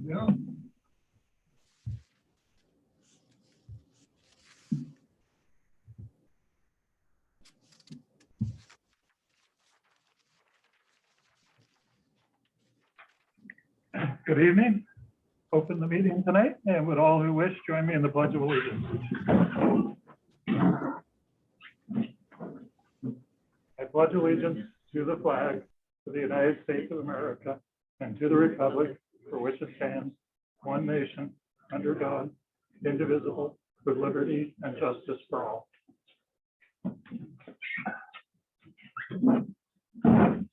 go. Good evening. Open the meeting tonight, and would all who wish join me in the Pledge of Allegiance. I pledge allegiance to the flag of the United States of America and to the republic for which it stands, one nation, under God, indivisible, with liberty and justice for all.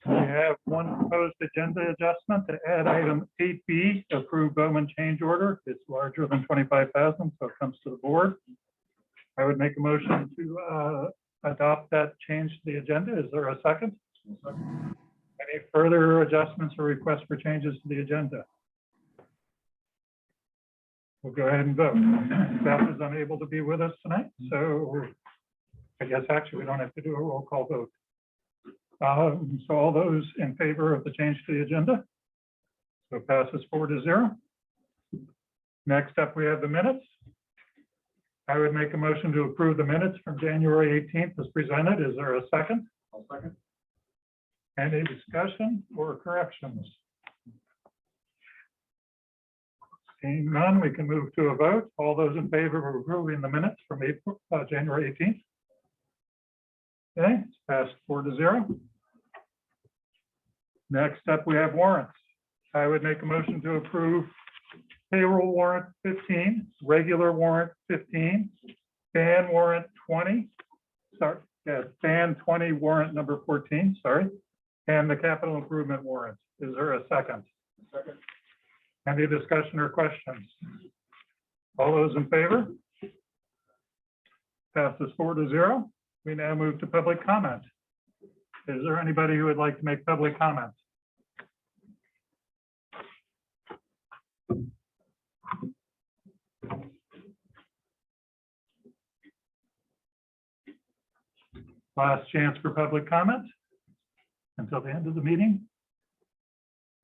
We have one proposed agenda adjustment to add item 8B, approved Bowman change order. It's larger than 25,000, so it comes to the board. I would make a motion to adopt that change to the agenda. Is there a second? Any further adjustments or requests for changes to the agenda? We'll go ahead and vote. Staff is unable to be with us tonight, so I guess actually we don't have to do a roll call vote. So all those in favor of the change to the agenda? So it passes 4-0. Next up, we have the minutes. I would make a motion to approve the minutes from January 18th as presented. Is there a second? I'll second. Any discussion or corrections? Seeing none, we can move to a vote. All those in favor of approving the minutes from January 18th? Okay, it's passed 4-0. Next up, we have warrants. I would make a motion to approve payroll warrant 15, regular warrant 15, ban warrant 20, sorry, yeah, ban 20 warrant number 14, sorry, and the capital improvement warrant. Is there a second? Second. Any discussion or questions? All those in favor? Passes 4-0. We now move to public comment. Is there anybody who would like to make public comments? Last chance for public comment until the end of the meeting.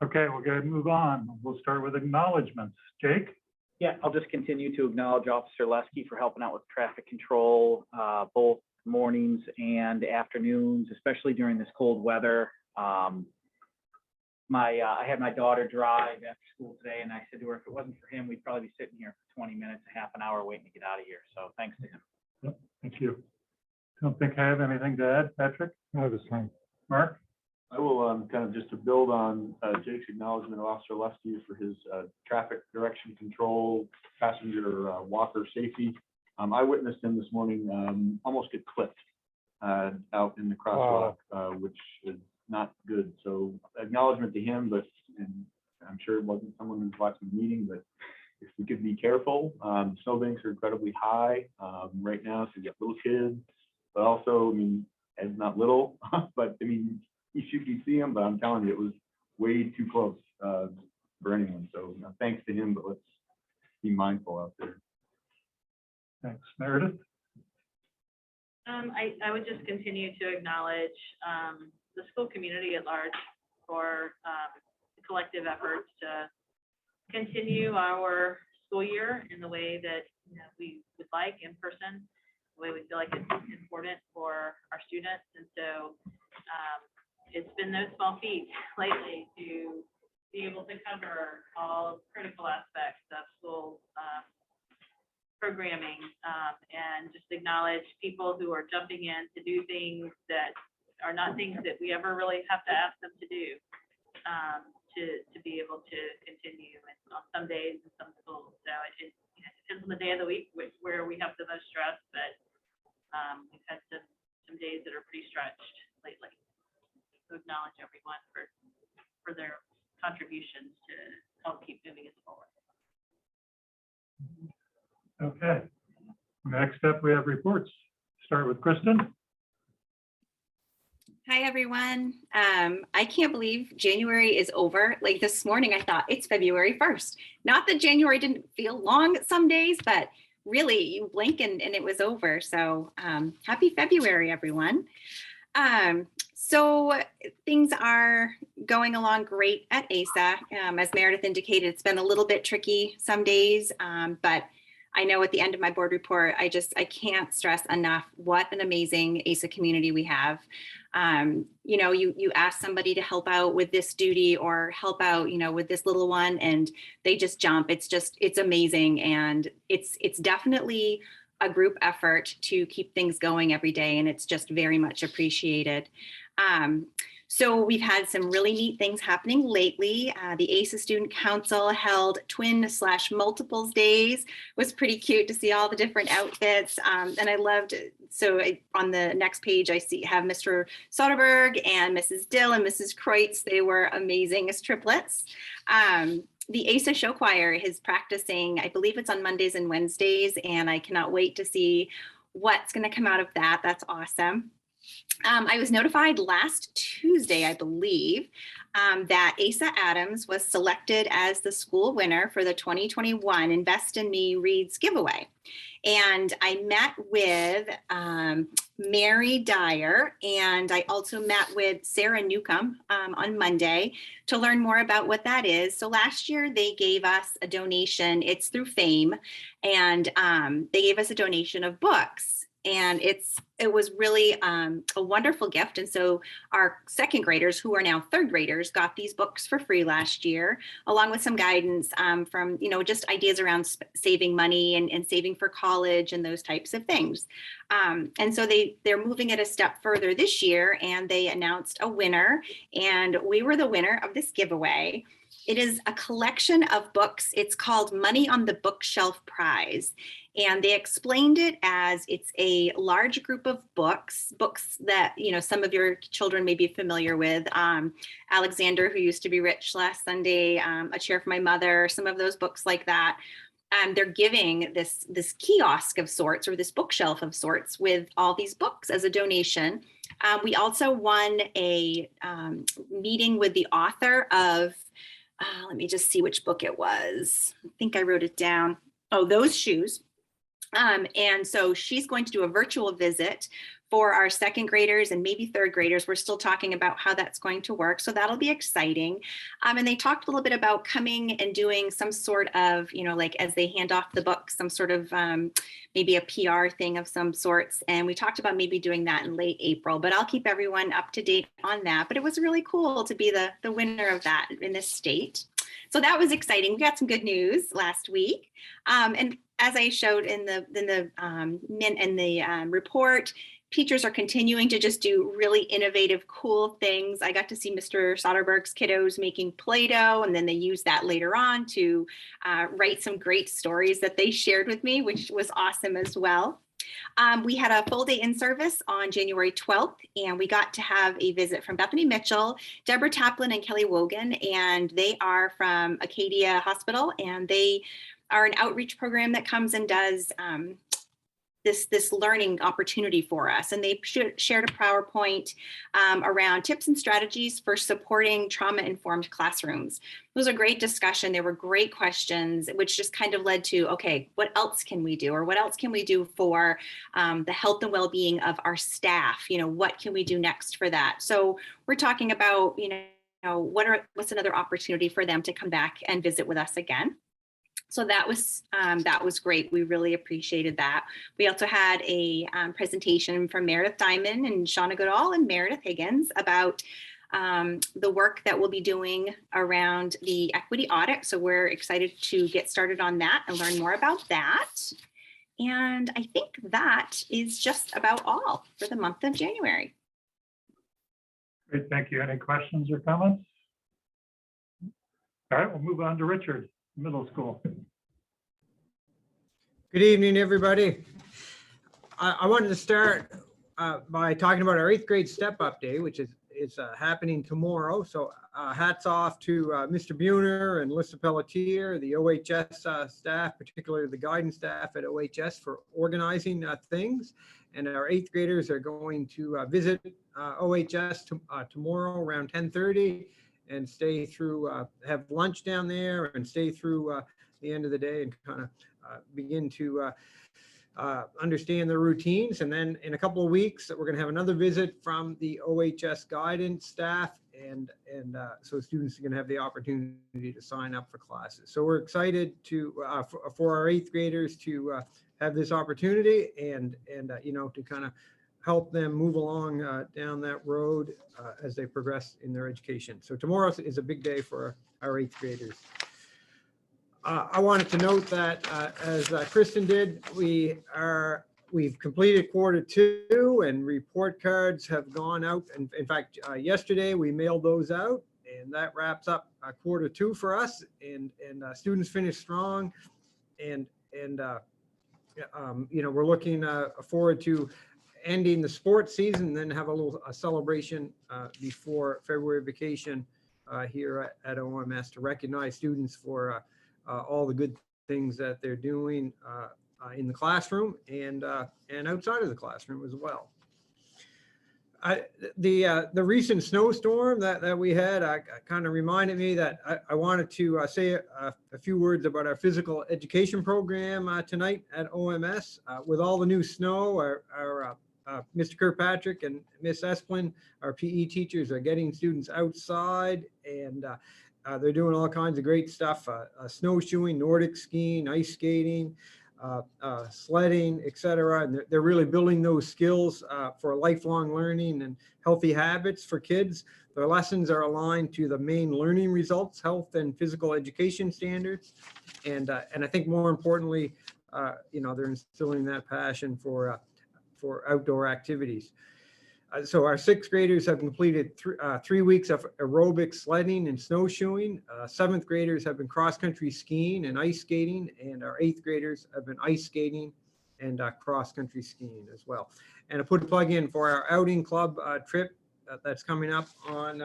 Okay, we'll go ahead and move on. We'll start with acknowledgements. Jake? Yeah, I'll just continue to acknowledge Officer Lesky for helping out with traffic control, both mornings and afternoons, especially during this cold weather. I had my daughter drive after school today, and I said to her, if it wasn't for him, we'd probably be sitting here for 20 minutes, a half an hour waiting to get out of here. So thanks to him. Yep, thank you. Don't think I have anything to add, Patrick? No, this time. Mark? I will kind of just to build on Jake's acknowledgement of Officer Lesky for his traffic direction control, passenger walker safety. I witnessed him this morning almost get clipped out in the crosswalk, which is not good. So acknowledgement to him, but and I'm sure it wasn't someone who's watching the meeting, but if we could be careful. Snowbanks are incredibly high right now, so you get little kids, but also, I mean, Ed's not little, but I mean, you see him, but I'm telling you, it was way too close for anyone. So thanks to him, but let's be mindful out there. Thanks. Meredith? I would just continue to acknowledge the school community at large for the collective efforts to continue our school year in the way that we would like, in person, the way we feel like it's important for our students. And so it's been no small feat lately to be able to cover all critical aspects of school programming and just acknowledge people who are jumping in to do things that are not things that we ever really have to ask them to do to be able to continue on some days in some schools. So it depends on the day of the week where we have the most stress, but we've had some days that are pretty stretched lately. So acknowledge everyone for their contributions to help keep moving us forward. Okay. Next up, we have reports. Start with Kristen. Hi, everyone. I can't believe January is over. Like this morning, I thought it's February 1st. Not that January didn't feel long some days, but really you blink and it was over. So happy February, everyone. So things are going along great at ASA. As Meredith indicated, it's been a little bit tricky some days, but I know at the end of my board report, I can't stress enough what an amazing ASA community we have. You know, you ask somebody to help out with this duty or help out, you know, with this little one, and they just jump. It's amazing. And it's definitely a group effort to keep things going every day. And it's just very much appreciated. So we've had some really neat things happening lately. The ASA Student Council held twin/multiples days. It was pretty cute to see all the different outfits. And I loved it. So on the next page, I have Mr. Soderberg and Mrs. Dill and Mrs. Kreutz. They were amazing as triplets. The ASA Show Choir is practicing, I believe it's on Mondays and Wednesdays, and I cannot wait to see what's going to come out of that. That's awesome. I was notified last Tuesday, I believe, that Asa Adams was selected as the school winner for the 2021 Invest in Me Reads giveaway. And I met with Mary Dyer, and I also met with Sarah Newcomb on Monday to learn more about what that is. So last year they gave us a donation. It's through FAME, and they gave us a donation of books. And it was really a wonderful gift. And so our second graders, who are now third graders, got these books for free last year, along with some guidance from, you know, just ideas around saving money and saving for college and those types of things. And so they're moving it a step further this year, and they announced a winner, and we were the winner of this giveaway. It is a collection of books. It's called Money on the Bookshelf Prize. And they explained it as it's a large group of books that, you know, some of your children may be familiar with. Alexander, Who Used to Be Rich Last Sunday, A Chair for My Mother, some of those books like that. They're giving this kiosk of sorts, or this bookshelf of sorts, with all these books as a donation. We also won a meeting with the author of, let me just see which book it was. I think I wrote it down. Oh, Those Shoes. And so she's going to do a virtual visit for our second graders and maybe third graders. We're still talking about how that's going to work. So that'll be exciting. And they talked a little bit about coming and doing some sort of, you know, like as they hand off the book, some sort of maybe a PR thing of some sorts. And we talked about maybe doing that in late April, but I'll keep everyone up to date on that. But it was really cool to be the winner of that in this state. So that was exciting. We got some good news last week. And as I showed in the report, teachers are continuing to just do really innovative, cool things. I got to see Mr. Soderberg's kiddos making Play-Doh, and then they used that later on to write some great stories that they shared with me, which was awesome as well. We had a full day in service on January 12th, and we got to have a visit from Bethany Mitchell, Deborah Taplin, and Kelly Wogan, and they are from Acadia Hospital, and they are an outreach program that comes and does this learning opportunity for us. And they shared a PowerPoint around tips and strategies for supporting trauma-informed classrooms. It was a great discussion. There were great questions, which just kind of led to, okay, what else can we do? Or what else can we do for the health and well-being of our staff? You know, what can we do next for that? So we're talking about, you know, what's another opportunity for them to come back and visit with us again. So that was great. We really appreciated that. We also had a presentation from Meredith Diamond and Shauna Goodall and Meredith Higgins about the work that we'll be doing around the equity audit. So we're excited to get started on that and learn more about that. And I think that is just about all for the month of January. Great, thank you. Any questions or comments? All right, we'll move on to Richard, middle school. Good evening, everybody. I wanted to start by talking about our 8th grade Step Up Day, which is happening tomorrow. So hats off to Mr. Buhner and Lisa Pelletier, the OHS staff, particularly the guidance staff at OHS, for organizing things. And our 8th graders are going to visit OHS tomorrow around 10:30 and stay through, have lunch down there and stay through the end of the day and kind of begin to understand their routines. And then in a couple of weeks, we're going to have another visit from the OHS guidance staff and so students are going to have the opportunity to sign up for classes. So we're excited to for our 8th graders to have this opportunity and you know, to kind of help them move along down that road as they progress in their education. So tomorrow is a big day for our 8th graders. I wanted to note that as Kristen did, we've completed Q2 and report cards have gone out. And in fact, yesterday we mailed those out, and that wraps up Q2 for us. And students finished strong, and you know, we're looking forward to ending the sports season, and then have a celebration before February vacation here at OMS to recognize students for all the good things that they're doing in the classroom and outside of the classroom as well. The recent snowstorm that we had kind of reminded me that I wanted to say a few words about our physical education program tonight at OMS. With all the new snow, our Mr. Kirkpatrick and Miss Esplin, our PE teachers, are getting students outside, and they're doing all kinds of great stuff, snowshoeing, Nordic skiing, ice skating, sledding, etc. And they're really building those skills for lifelong learning and healthy habits for kids. Their lessons are aligned to the main learning results, health and physical education standards. And I think more importantly, you know, they're instilling that passion for outdoor activities. So our 6th graders have completed 3 weeks of aerobic sledding and snowshoeing. 7th graders have been cross-country skiing and ice skating, and our 8th graders have been ice skating and cross-country skiing as well. And I put a plug in for our outing club trip that's coming up on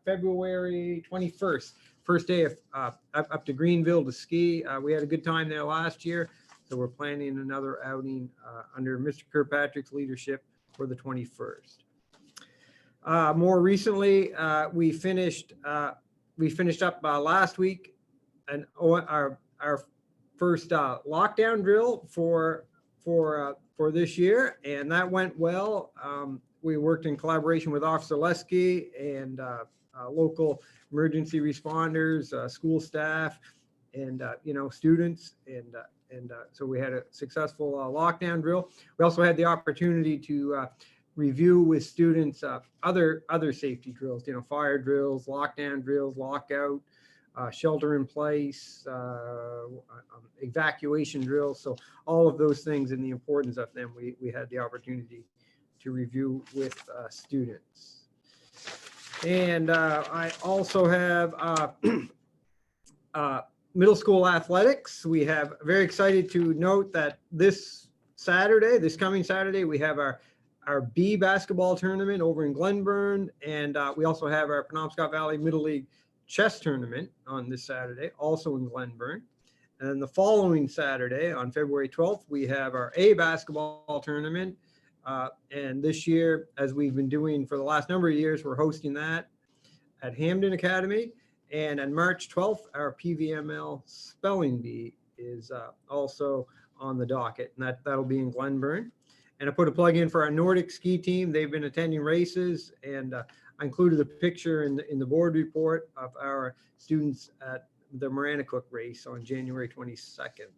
February 21st. First day of up to Greenville to ski. We had a good time there last year, so we're planning another outing under Mr. Kirkpatrick's leadership for the 21st. More recently, we finished up last week and our first lockdown drill for this year, and that went well. We worked in collaboration with Officer Lesky and local emergency responders, school staff, and you know, students, and so we had a successful lockdown drill. We also had the opportunity to review with students other safety drills, you know, fire drills, lockdown drills, lockout, shelter in place, evacuation drills. So all of those things and the importance of them, we had the opportunity to review with students. And I also have middle school athletics. We have very excited to note that this coming Saturday, we have our B basketball tournament over in Glenburn, and we also have our Penobscot Valley Middle League chess tournament on this Saturday, also in Glenburn. And then the following Saturday, on February 12th, we have our A basketball tournament. And this year, as we've been doing for the last number of years, we're hosting that at Hamden Academy. And on March 12th, our PVML Spelling Bee is also on the docket, and that'll be in Glenburn. And I put a plug in for our Nordic ski team. They've been attending races, and I included a picture in the board report of our students at the Maranacook race on January 22nd.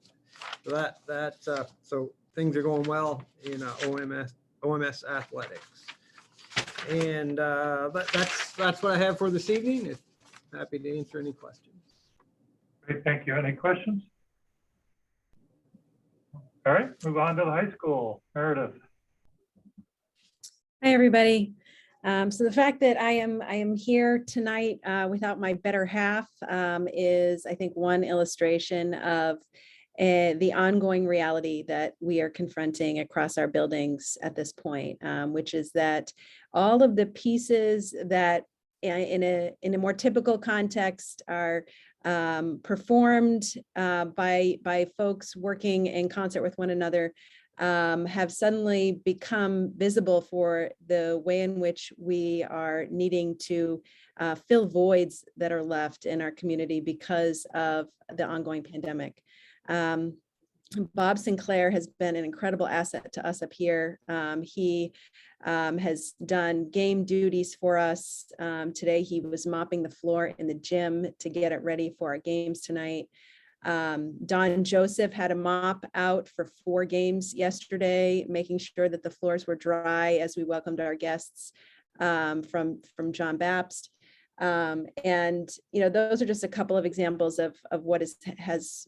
So so things are going well in OMS athletics. And that's what I have for this evening. Happy to answer any questions. Great, thank you. Any questions? All right, move on to the high school. Meredith. Hi, everybody. So the fact that I am here tonight without my better half is, I think, one illustration of the ongoing reality that we are confronting across our buildings at this point, which is that all of the pieces that in a more typical context are performed by folks working in concert with one another have suddenly become visible for the way in which we are needing to fill voids that are left in our community because of the ongoing pandemic. Bob Sinclair has been an incredible asset to us up here. He has done game duties for us. Today, he was mopping the floor in the gym to get it ready for our games tonight. Don Joseph had a mop out for 4 games yesterday, making sure that the floors were dry as we welcomed our guests from John Bapst. And, you know, those are just a couple of examples of what has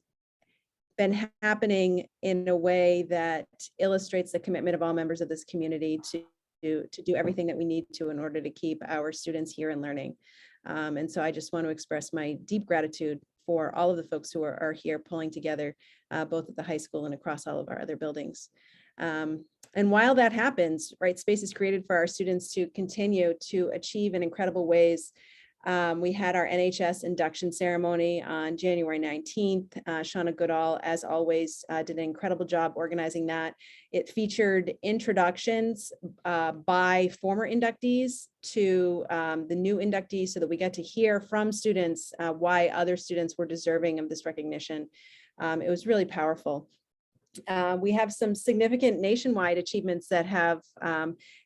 been happening in a way that illustrates the commitment of all members of this community to do everything that we need to in order to keep our students here and learning. And so I just want to express my deep gratitude for all of the folks who are here pulling together, both at the high school and across all of our other buildings. And while that happens, right, space is created for our students to continue to achieve in incredible ways. We had our Nhs Induction Ceremony on January 19th. Shauna Goodall, as always, did an incredible job organizing that. It featured introductions by former inductees to the new inductees so that we get to hear from students why other students were deserving of this recognition. It was really powerful. We have some significant nationwide achievements that have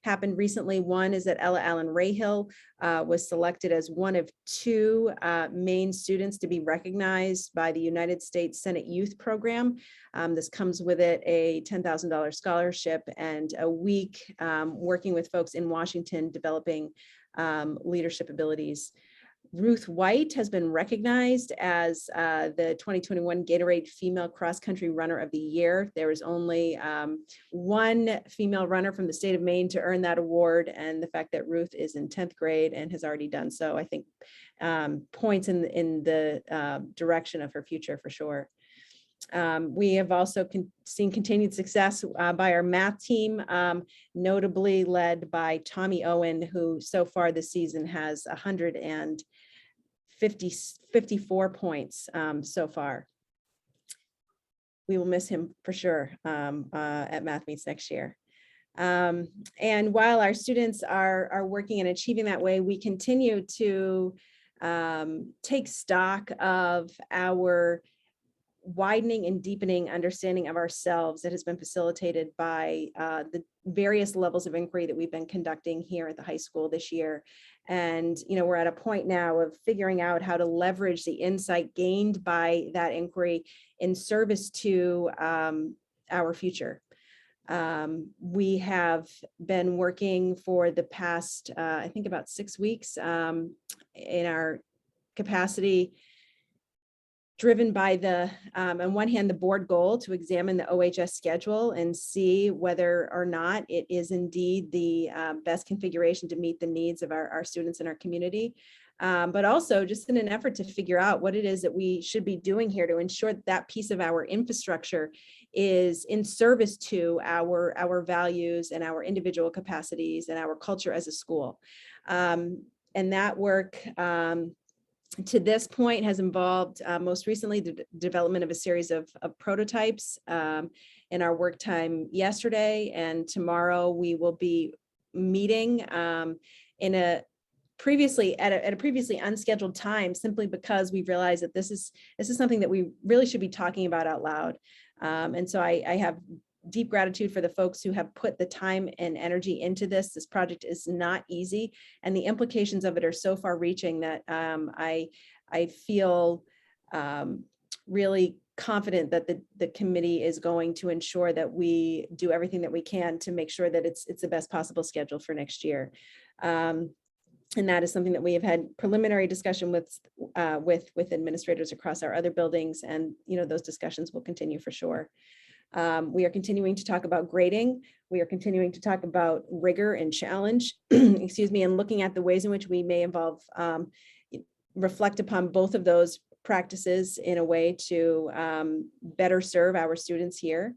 happened recently. One is that Ella Allen Rahill was selected as one of 2 Maine students to be recognized by the United States Senate Youth Program. This comes with it a $10,000 scholarship and a week working with folks in Washington developing leadership abilities. Ruth White has been recognized as the 2021 Gatorade Female Cross Country Runner of the Year. There was only 1 female runner from the state of Maine to earn that award, and the fact that Ruth is in 10th grade and has already done so, I think, points in the direction of her future for sure. We have also seen continued success by our math team, notably led by Tommy Owen, who so far this season has 154 points so far. We will miss him for sure at Math Meets next year. And while our students are working and achieving that way, we continue to take stock of our widening and deepening understanding of ourselves that has been facilitated by the various levels of inquiry that we've been conducting here at the high school this year. And, you know, we're at a point now of figuring out how to leverage the insight gained by that inquiry in service to our future. We have been working for the past, I think about 6 weeks in our capacity driven by the, on one hand, the board goal to examine the OHS schedule and see whether or not it is indeed the best configuration to meet the needs of our students in our community. But also just in an effort to figure out what it is that we should be doing here to ensure that that piece of our infrastructure is in service to our values and our individual capacities and our culture as a school. And that work, to this point, has involved most recently the development of a series of prototypes in our work time yesterday, and tomorrow we will be meeting in a previously at a previously unscheduled time, simply because we've realized that this is something that we really should be talking about out loud. And so I have deep gratitude for the folks who have put the time and energy into this. This project is not easy, and the implications of it are so far reaching that I feel really confident that the committee is going to ensure that we do everything that we can to make sure that it's the best possible schedule for next year. And that is something that we have had preliminary discussion with administrators across our other buildings, and those discussions will continue for sure. We are continuing to talk about grading. We are continuing to talk about rigor and challenge, excuse me, and looking at the ways in which we may reflect upon both of those practices in a way to better serve our students here.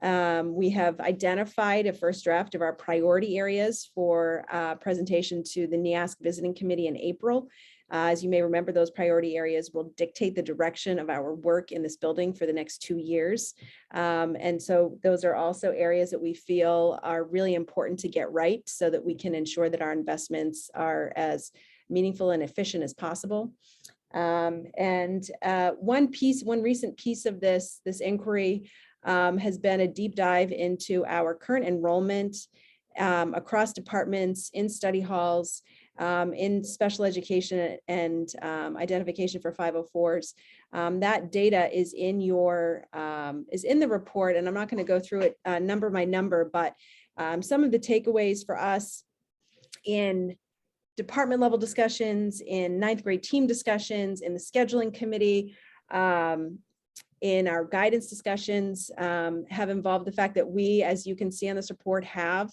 We have identified a first draft of our priority areas for presentation to the NEASC Visiting Committee in April. As you may remember, those priority areas will dictate the direction of our work in this building for the next 2 years. And so those are also areas that we feel are really important to get right so that we can ensure that our investments are as meaningful and efficient as possible. One recent piece of this inquiry has been a deep dive into our current enrollment across departments, in study halls, in special education and identification for 504s. That data is in the report, and I'm not going to go through it number by number, but some of the takeaways for us in department level discussions, in ninth grade team discussions, in the scheduling committee, in our guidance discussions, have involved the fact that we, as you can see on this report, have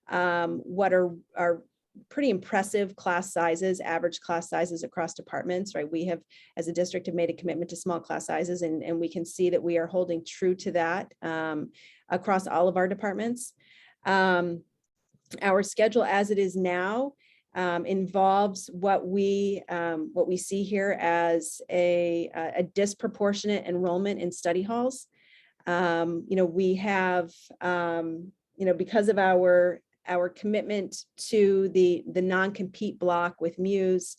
what are pretty impressive class sizes, average class sizes across departments, right? We have, as a district, have made a commitment to small class sizes, and we can see that we are holding true to that across all of our departments. Our schedule as it is now involves what we see here as a disproportionate enrollment in study halls. We have, because of our commitment to the non-compete block with Muse,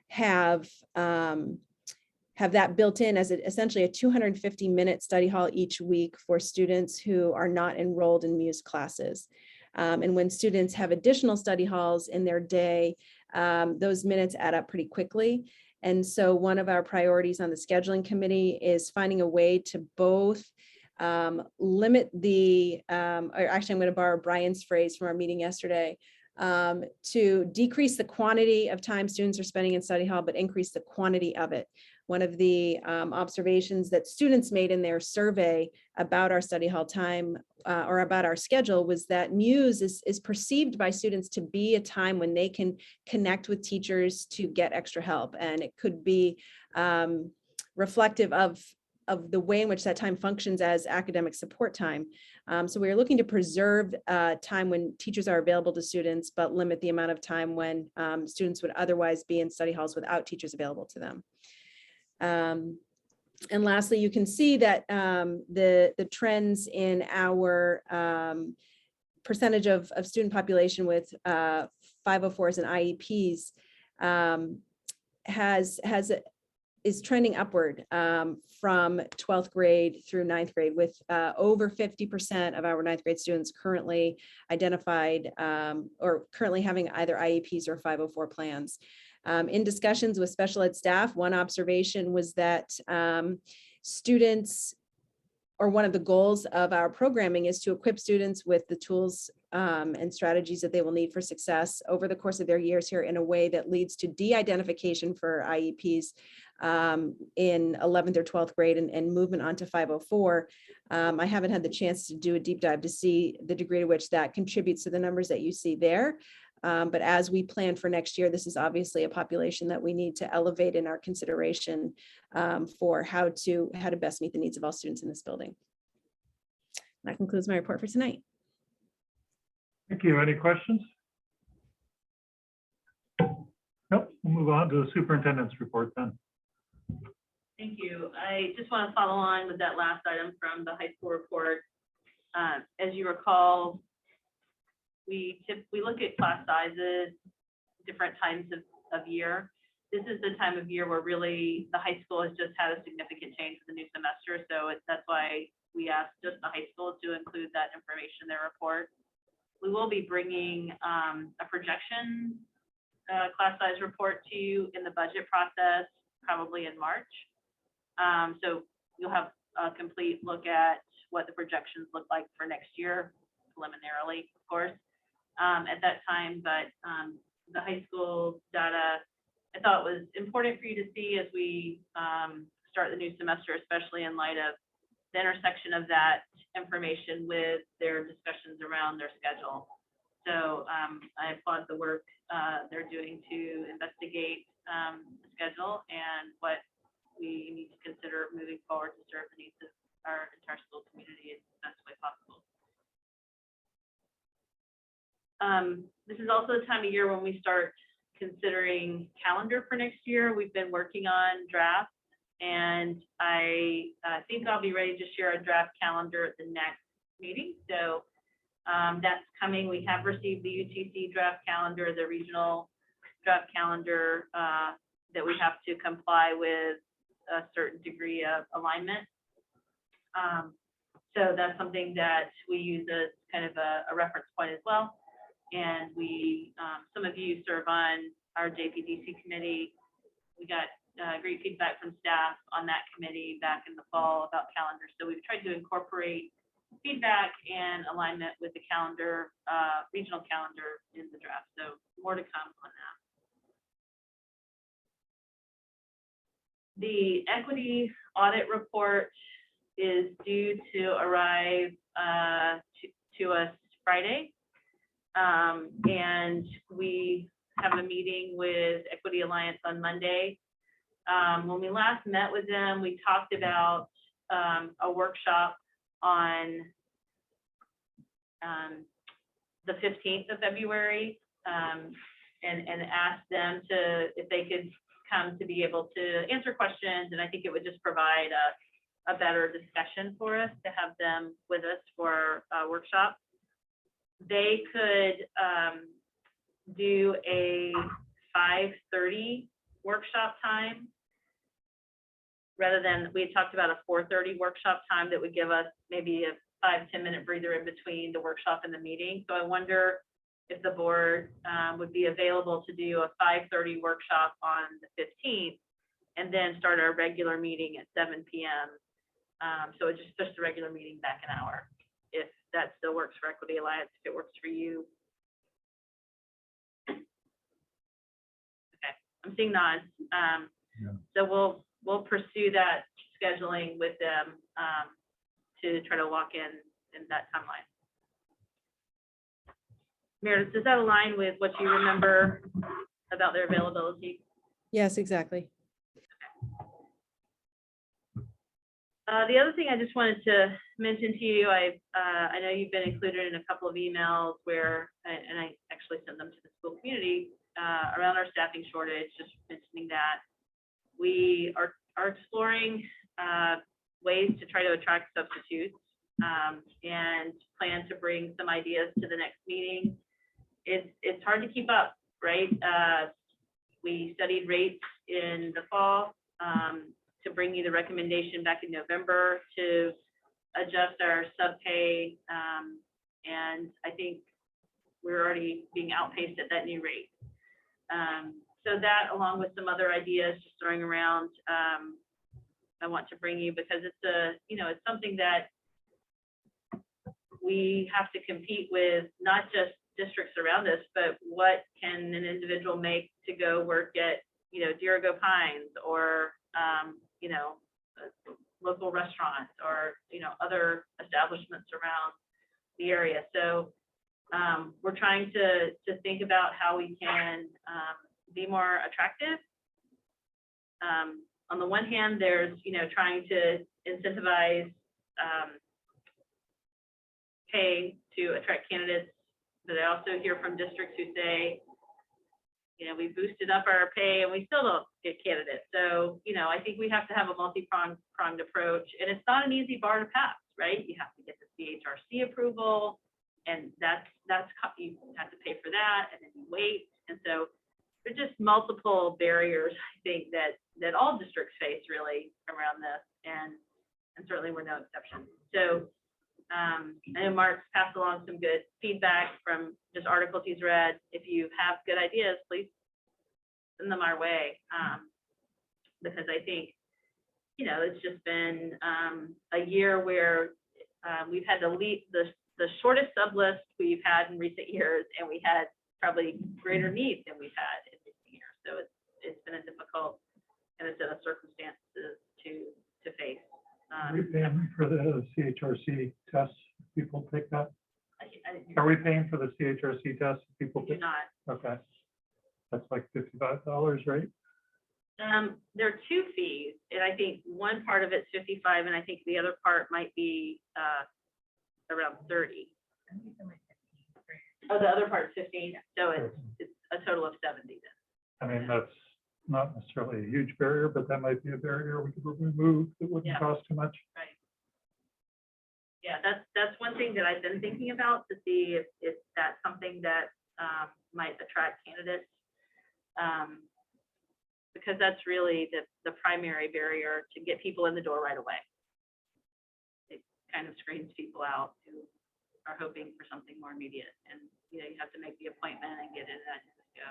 have that built in as essentially a 250-minute study hall each week for students who are not enrolled in Muse classes. And when students have additional study halls in their day, those minutes add up pretty quickly. And so one of our priorities on the scheduling committee is finding a way to both limit or actually I'm going to borrow Brian's phrase from our meeting yesterday, to decrease the quantity of time students are spending in study hall, but increase the quantity of it. One of the observations that students made in their survey about our study hall time or about our schedule was that Muse is perceived by students to be a time when they can connect with teachers to get extra help. And it could be reflective of the way in which that time functions as academic support time. So we are looking to preserve time when teachers are available to students, but limit the amount of time when students would otherwise be in study halls without teachers available to them. And lastly, you can see that the trends in our percentage of student population with 504s and IEPs is trending upward from 12th grade through 9th grade, with over 50% of our 9th grade students currently identified or currently having either IEPs or 504 plans. In discussions with special ed staff, one observation was that students, or one of the goals of our programming, is to equip students with the tools and strategies that they will need for success over the course of their years here in a way that leads to de-identification for IEPs in 11th or 12th grade and movement onto 504. I haven't had the chance to do a deep dive to see the degree to which that contributes to the numbers that you see there. But as we plan for next year, this is obviously a population that we need to elevate in our consideration for how to best meet the needs of all students in this building. That concludes my report for tonight. Thank you. Any questions? Nope. We'll move on to the superintendent's report then. Thank you. I just want to follow on with that last item from the high school report. As you recall, we look at class sizes different times of year. This is the time of year where really the high school has just had a significant change for the new semester. So that's why we asked just the high school to include that information in their report. We will be bringing a projection class size report to you in the budget process, probably in March. So you'll have a complete look at what the projections look like for next year, preliminarily, of course, at that time. But the high school data, I thought was important for you to see as we start the new semester, especially in light of the intersection of that information with their discussions around their schedule. So I applaud the work they're doing to investigate the schedule and what we need to consider moving forward to serve the needs of our entire school community in the best way possible. This is also the time of year when we start considering calendar for next year. We've been working on drafts, and I think I'll be ready to share a draft calendar at the next meeting. So that's coming. We have received the UTC draft calendar, the regional draft calendar that we have to comply with a certain degree of alignment. So that's something that we use as kind of a reference point as well. And we, some of you serve on our JPDC committee. We got great feedback from staff on that committee back in the fall about calendars. So we've tried to incorporate feedback and alignment with the calendar, regional calendar in the draft. So more to come on that. The equity audit report is due to arrive to us Friday. And we have a meeting with Equity Alliance on Monday. When we last met with them, we talked about a workshop on the 15th of February, and asked them to, if they could come to be able to answer questions. And I think it would just provide a better discussion for us to have them with us for a workshop. They could do a 5:30 workshop time rather than, we had talked about a 4:30 workshop time that would give us maybe a 5-10 minute breather in between the workshop and the meeting. So I wonder if the board would be available to do a 5:30 workshop on the 15th and then start our regular meeting at 7 p.m. So it just pushed the regular meeting back an hour, if that still works for Equity Alliance, if it works for you. Okay, I'm seeing nods. So we'll pursue that scheduling with them to try to lock in that timeline. Meredith, does that align with what you remember about their availability? Yes, exactly. The other thing I just wanted to mention to you, I know you've been included in a couple of emails where, and I actually sent them to the school community around our staffing shortage, just mentioning that we are exploring ways to try to attract substitutes and plan to bring some ideas to the next meeting. It's hard to keep up, right? We studied rates in the fall to bring you the recommendation back in November to adjust our sub pay. And I think we're already being outpaced at that new rate. So that, along with some other ideas just throwing around, I want to bring you, because it's it's something that we have to compete with, not just districts around us, but what can an individual make to go work at, Dirigo Pines, or, local restaurants, or, other establishments around the area. So we're trying to think about how we can be more attractive. On the one hand, there's, trying to incentivize pay to attract candidates, but I also hear from districts who say, we boosted up our pay and we still don't get candidates. So, I think we have to have a multi-pronged approach, and it's not an easy bar to pass, right? You have to get the CHRC approval, and that's you have to pay for that, and then you wait. And so there's just multiple barriers, I think, that all districts face really around this, and certainly we're no exception. So I know Mark's passed along some good feedback from just articles he's read. If you have good ideas, please send them our way, because I think, it's just been a year where we've had the shortest sub list we've had in recent years, and we had probably greater needs than we've had in recent years. So it's been a difficult kind of set of circumstances to face. Are we paying for the CHRC tests? People take that? I Are we paying for the CHRC tests? People do take? not. Okay. That's like $55, right? There are two fees, and I think one part of it's 55, and I think the other part might be around 30. Oh, the other part's 15, so it's a total of 70 then. I mean, that's not necessarily a huge barrier, but that might be a barrier we could remove that wouldn't Yeah. cost too much. Right. Yeah, that's one thing that I've been thinking about, to see if that's something that might attract candidates. because that's really the primary barrier to get people in the door right away. It kind of screens people out who are hoping for something more immediate, and you have to make the appointment and get it and just go.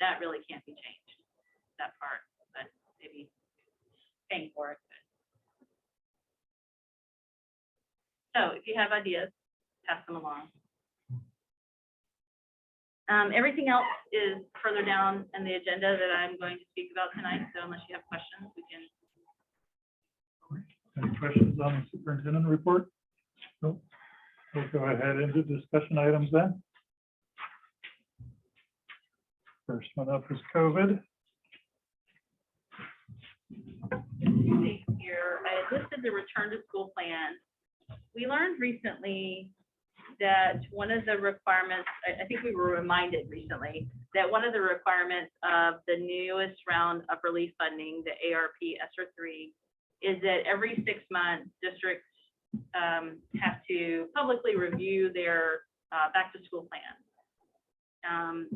That really can't be changed, that part, but maybe paying for it. So if you have ideas, pass them along. Everything else is further down in the agenda that I'm going to speak about tonight. So unless you have questions, we can. Any questions on the superintendent report? Nope. We'll go ahead into discussion items then. First one up is COVID. Here, I listed the return to school plan. We learned recently that one of the requirements, I think we were reminded recently, that one of the requirements of the newest round of relief funding, the ARP ESSER 3, is that every 6 months, districts have to publicly review their back to school plan.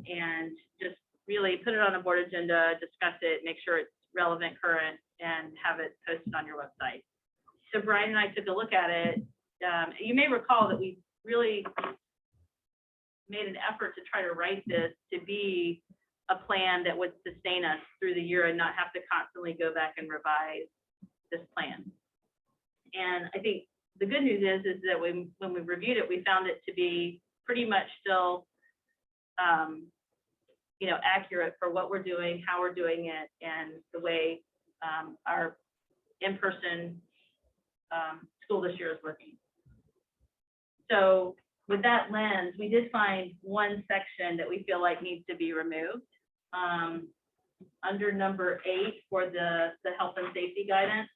And just really put it on a board agenda, discuss it, make sure it's relevant, current, and have it posted on your website. So Brian and I took a look at it. You may recall that we really made an effort to try to write this to be a plan that would sustain us through the year and not have to constantly go back and revise this plan. And I think the good news is that when we reviewed it, we found it to be pretty much still accurate for what we're doing, how we're doing it, and the way our in-person school this year is working. So with that lens, we did find one section that we feel like needs to be removed. Under number 8 for the health and safety guidance,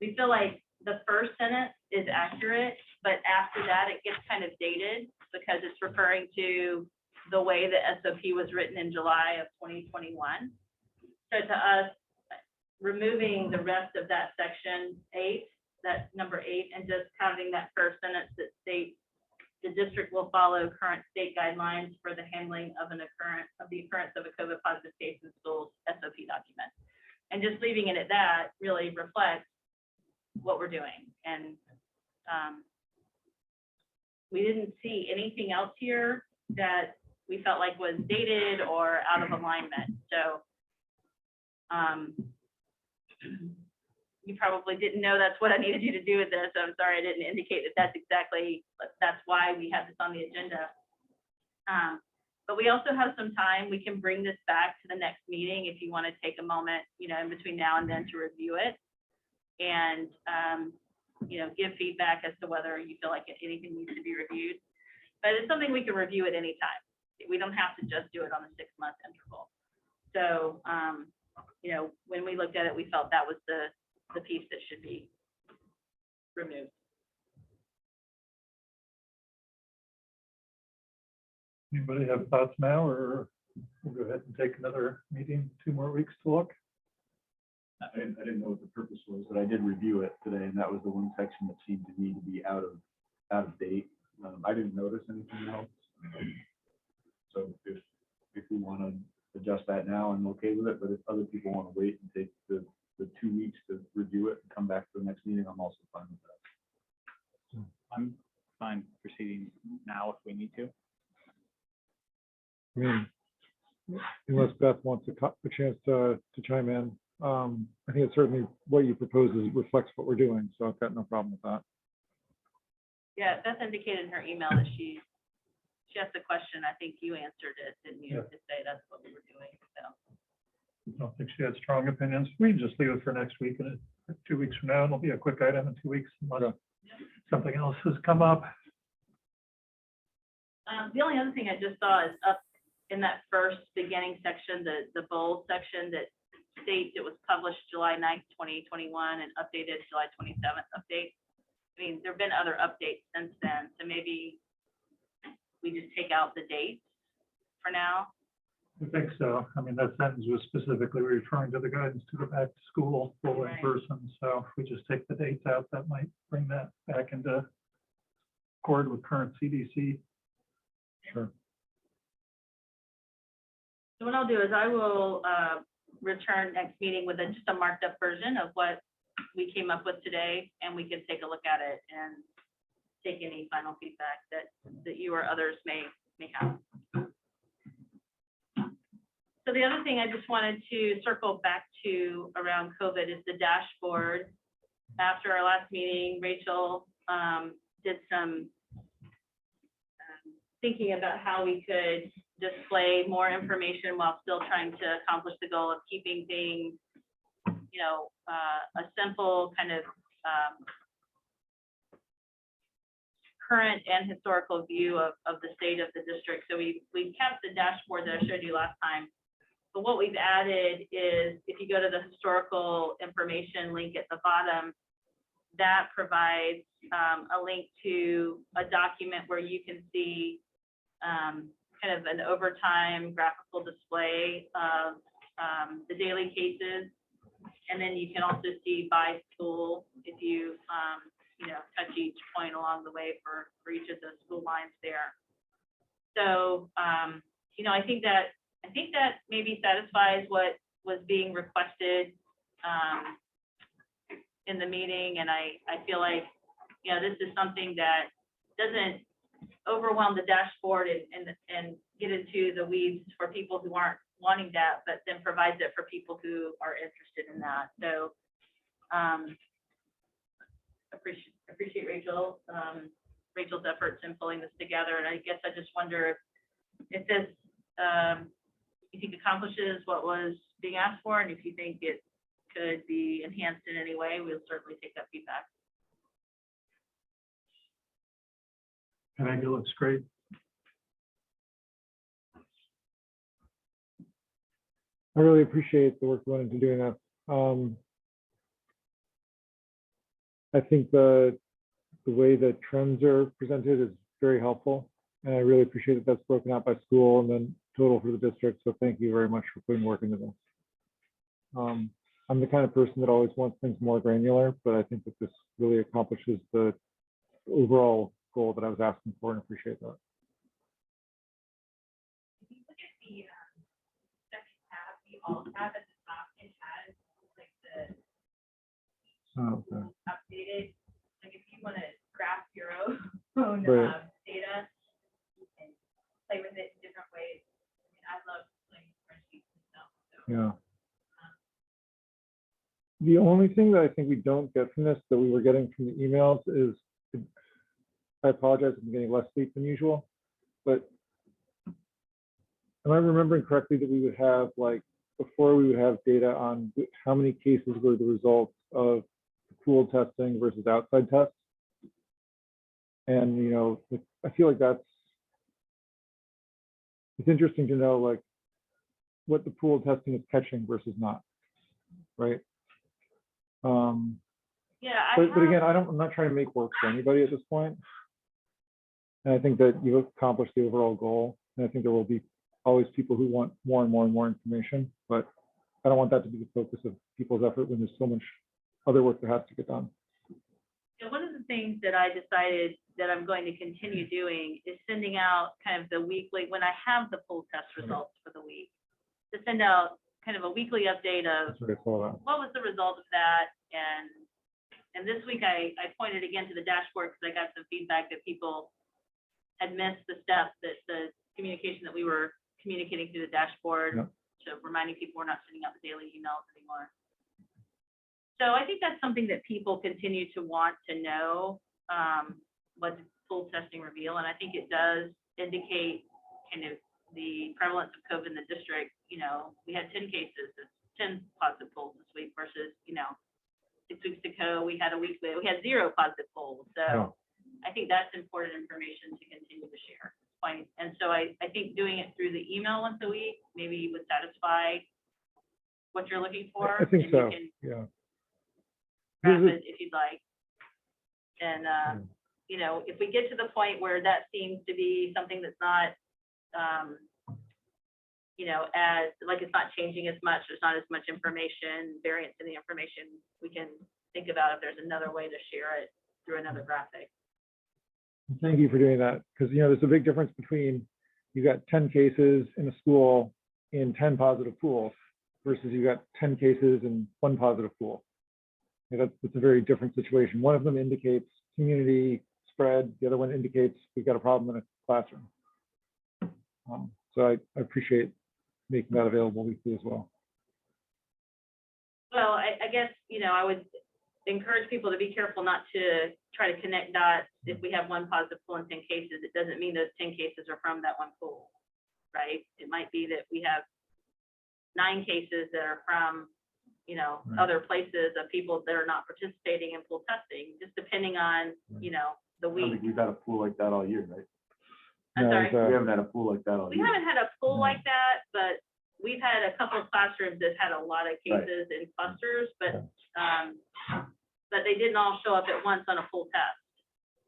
we feel like the first sentence is accurate, but after that it gets kind of dated because it's referring to the way the SOP was written in July of 2021. So to us, removing the rest of that section 8, that number 8, and just having that first sentence that states the district will follow current state guidelines for the handling of the occurrence of a COVID positive case in schools SOP document. And just leaving it at that really reflects what we're doing. And we didn't see anything else here that we felt like was dated or out of alignment. So you probably didn't know that's what I needed you to do with this. So I'm sorry I didn't indicate that that's why we have this on the agenda. But we also have some time. We can bring this back to the next meeting if you want to take a moment, in between now and then to review it and, give feedback as to whether you feel like anything needs to be reviewed. But it's something we can review at any time. We don't have to just do it on a 6-month interval. So, when we looked at it, we felt that was the piece that should be removed. Anybody have thoughts now, or we'll go ahead and take another meeting, 2 more weeks to look? I didn't know what the purpose was, but I did review it today, and that was the one section that seemed to me to be out of date. I didn't notice anything else. So if we want to adjust that now, I'm okay with it. But if other people want to wait and take the 2 weeks to review it and come back to the next meeting, I'm also fine with that. I'm fine proceeding now if we need to. I mean, unless Beth wants a chance to chime in, I think it's certainly what you propose reflects what we're doing, so I've got no problem with that. Yeah, Beth indicated in her email that she asked the question. I think you answered it, didn't you? Yeah. To say that's what we were doing. So. I don't think she had strong opinions. We can just leave it for next week, and 2 weeks from now, it'll be a quick item in 2 weeks unless something else has come up. The only other thing I just saw is up in that first beginning section, the bold section that states it was published July 9th, 2021 and updated July 27th update. I mean, there have been other updates since then, so maybe we just take out the dates for now. I think so. I mean, that sentence was specifically referring to the guidance to go back to school full in person. So if we just take the dates out, that might bring that back into accord with current CDC. Sure. So what I'll do is I will return next meeting with just a marked up version of what we came up with today, and we can take a look at it and take any final feedback that you or others may have. So the other thing I just wanted to circle back to around COVID is the dashboard. After our last meeting, Rachel did some thinking about how we could display more information while still trying to accomplish the goal of keeping things, you know, a simple kind of current and historical view of the state of the district. So we kept the dashboard that I showed you last time. But what we've added is, if you go to the historical information link at the bottom, that provides a link to a document where you can see kind of an overtime graphical display of the daily cases. And then you can also see by school if you, you know, touch each point along the way for each of those school lines there. So, you know, I think that maybe satisfies what was being requested in the meeting. And I feel like, you know, this is something that doesn't overwhelm the dashboard and get into the weeds for people who aren't wanting that, but then provides it for people who are interested in that. So appreciate Rachel's efforts in pulling this together. And I guess I just wonder if this, you think accomplishes what was being asked for, and if you think it could be enhanced in any way, we'll certainly take that feedback. I think it looks great. I really appreciate the work you went into doing that. I think the way that trends are presented is very helpful, and I really appreciate that that's broken out by school and then total for the district. So thank you very much for putting work into this. I'm the kind of person that always wants things more granular, but I think that this really accomplishes the overall goal that I was asking for, and appreciate that. If you look at the second tab, the alt tab at the top, it has like the updated, like if you want to graph your own data, you can play with it in different ways. I mean, I love playing spreadsheets and stuff. So, yeah. The only thing that I think we don't get from this that we were getting from the emails is, I apologize, I'm getting less sleep than usual, but am I remembering correctly that we would have, like, before we would have data on how many cases were the results of pooled testing versus outside tests? And, you know, I feel like it's interesting to know, like, what the pooled testing is catching versus not, right? yeah, But again, I'm not trying to make work for anybody at this point. And I think that you've accomplished the overall goal. And I think there will be always people who want more and more and more information, but I don't want that to be the focus of people's effort when there's so much other work that has to get done. Yeah, one of the things that I decided that I'm going to continue doing is sending out kind of the weekly, when I have the pool test results for the week, to send out kind of a weekly update of what was the result of that. And this week I pointed again to the dashboard because I got some feedback that people had missed the step, that the communication that we were communicating through the dashboard, to reminding people we're not sending out the daily emails anymore. So I think that's something that people continue to want to know, what the pool testing reveal. And I think it does indicate kind of the prevalence of COVID in the district. You know, we had 10 cases, 10 positive polls this week versus, you know, 6 weeks ago, we had 0 positive polls. So I think that's important information to continue to share. And so I think doing it through the email once a week maybe would satisfy what you're looking for. I think so, yeah. Graph it if you'd like. And, you know, if we get to the point where that seems to be something that's not, you know, as like it's not changing as much, there's not as much information, variance in the information, we can think about if there's another way to share it through another graphic. Thank you for doing that, because, you know, there's a big difference between you got 10 cases in a school in 10 positive pools versus you got 10 cases in 1 positive pool. That's a very different situation. One of them indicates community spread. The other one indicates we've got a problem in a classroom. So I appreciate making that available weekly as well. Well, I guess, you know, I would encourage people to be careful not to try to connect dots. If we have 1 positive pool and 10 cases, it doesn't mean those 10 cases are from that 1 pool, right? It might be that we have 9 cases that are from, you know, Right. other places of people that are not participating in pool testing, just depending on, you know, the I don't week. think we've had a pool like that all year, right? I'm No, sorry. it's, We haven't had a pool like that all We year. haven't had a pool No. like that, but we've had a couple of classrooms that had a lot of Right. cases in clusters, but they didn't all show up at once on a full test.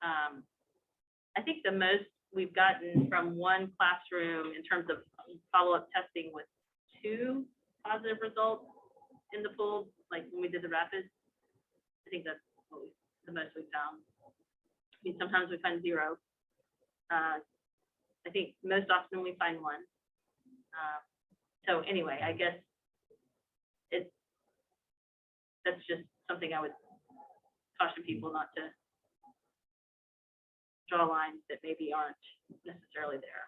I think the most we've gotten from 1 classroom in terms of follow-up testing was 2 positive results in the pool, like when we did the rapids. I think that's what the most we found. I mean, sometimes we find 0. I think most often we find 1. So anyway, I guess that's just something I would caution people not to draw lines that maybe aren't necessarily there.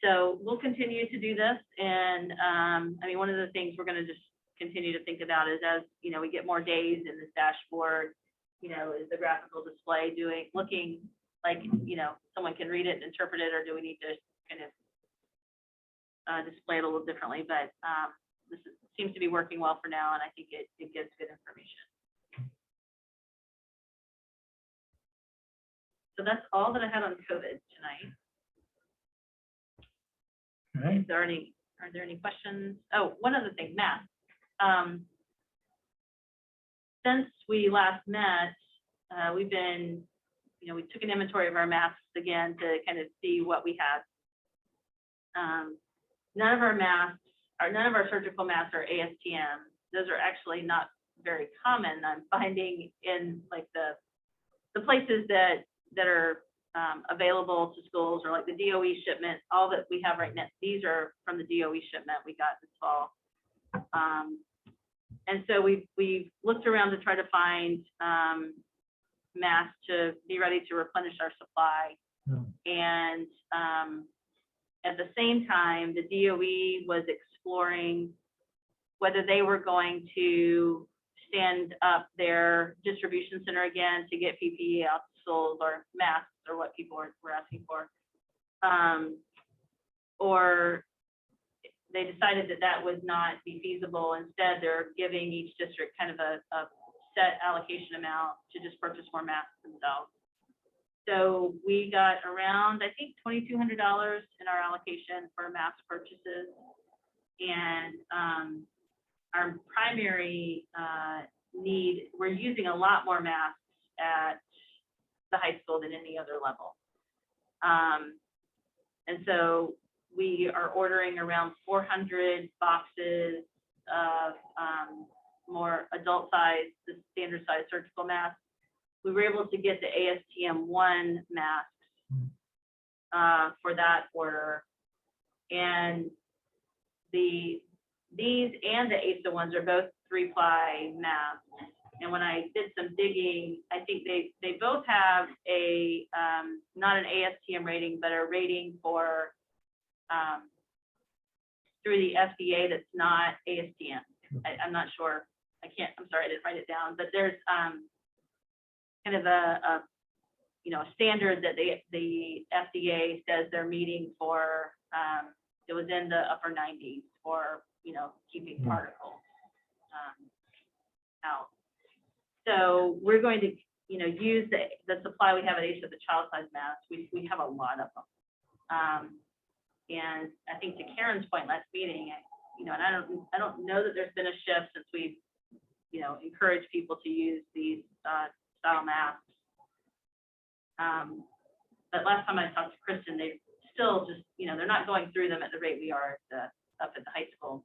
So we'll continue to do this, and I mean, one of the things we're going to just continue to think about is, as you know, we get more days in this dashboard, you know, is the graphical display looking like, you know, someone can read it and interpret it, or do we need to kind of display it a little differently? But seems to be working well for now, and I think it gives good information. So that's all that I had on COVID tonight. Okay. Are there any questions? Oh, one other thing, math. Since we last met, we've been, you know, we took an inventory of our masks again to kind of see what we had. None of our masks, or none of our surgical masks are ASTM. Those are actually not very common. I'm finding in like the places that are available to schools, or like the DOE shipment. All that we have right now, these are from the DOE shipment we got this fall. And so we've looked around to try to find masks to be ready to replenish our supply. And at the same time, the DOE was exploring whether they were going to stand up their distribution center again to get PPE out to schools, or masks, or what people were asking for. Or they decided that would not be feasible. Instead, they're giving each district kind of a set allocation amount to just purchase more masks themselves. So we got around, I think, $2,200 in our allocation for mask purchases. And our primary need, we're using a lot more masks at the high school than any other level. And so we are ordering around 400 boxes of more adult size, the standard size surgical masks. We were able to get the ASTM1 masks for that order. And these and the ASA ones are both 3-ply masks. And when I did some digging, I think they both have a not an ASTM rating, but a rating for through the FDA that's not ASTM. I'm not sure. I'm sorry, I didn't write it down, but there's kind of a you know, a standard that the FDA says they're meeting for. It was in the upper 90s for, you know, keeping particles out. So we're going to, you know, use the supply we have at ASA, the child size masks. We have a lot of them. And I think to Karen's point last meeting, you know, and I don't know that there's been a shift since we've, you know, encouraged people to use these style masks. But last time I talked to Kristen, they still just, you know, they're not going through them at the rate we are up at the high school.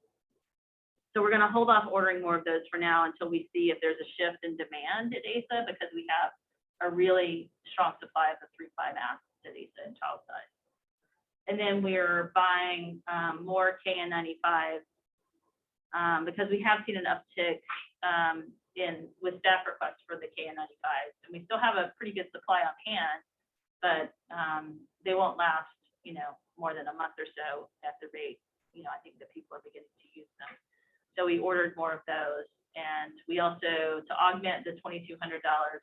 So we're going to hold off ordering more of those for now until we see if there's a shift in demand at ASA, because we have a really strong supply of the 3-ply masks city, so in child size. And then we're buying more KN95 because we have seen an uptick with staff requests for the KN95s. And we still have a pretty good supply on hand, but they won't last, more than a month or so at the rate, I think that people are beginning to use them. So we ordered more of those. And we also, to augment the $2,200,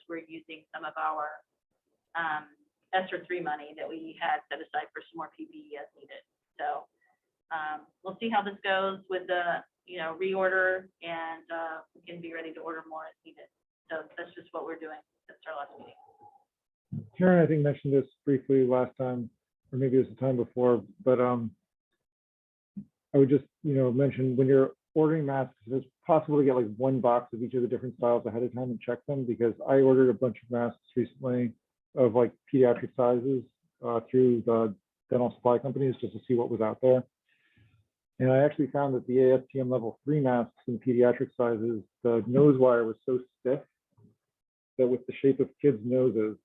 we're using some of our ESSER 3 money that we had set aside for some more PPE as needed. So we'll see how this goes with the, reorder, and we can be ready to order more as needed. So that's just what we're doing since our last meeting. Karen, I think, mentioned this briefly last time, or maybe it was the time before, but I would just, mention when you're ordering masks, it's possible to get like one box of each of the different styles ahead of time and check them, because I ordered a bunch of masks recently of like pediatric sizes through the dental supply companies just to see what was out there. And I actually found that the ASTM level 3 masks in pediatric sizes, the nose wire was so stiff that with the shape of kids' noses,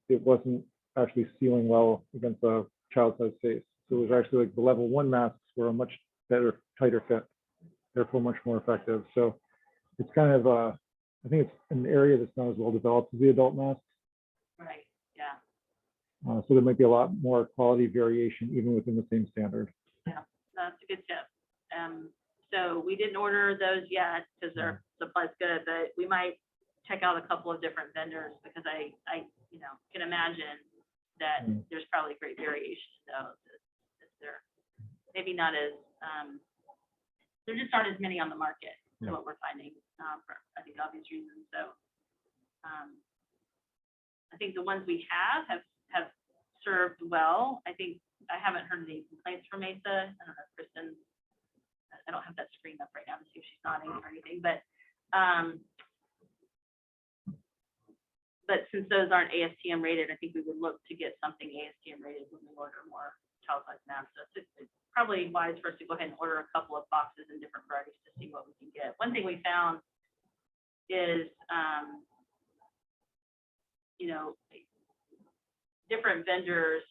it wasn't actually sealing well against a child-sized face. So it was actually like the level 1 masks were a much better, tighter fit, therefore much more effective. So it's kind of, I think it's an area that's not as well developed as the adult masks. Right, yeah. So there might be a lot more quality variation even within the same standard. Yeah, that's a good tip. So we didn't order those yet because their supply's good, but we might check out a couple of different vendors, because I can imagine that there's probably great variation in those. They're maybe not as, there just aren't as many on the market, is what we're finding, for I think obvious reasons. So I think the ones we have served well. I think I haven't heard any complaints from Mesa. I don't know if Kristen, I don't have that screen up right now to see if she's nodding or anything, but since those aren't ASTM rated, I think we would look to get something ASTM rated when we order more child-sized masks. So it's probably wise for us to go ahead and order a couple of boxes in different varieties to see what we can get. One thing we found is, different vendors'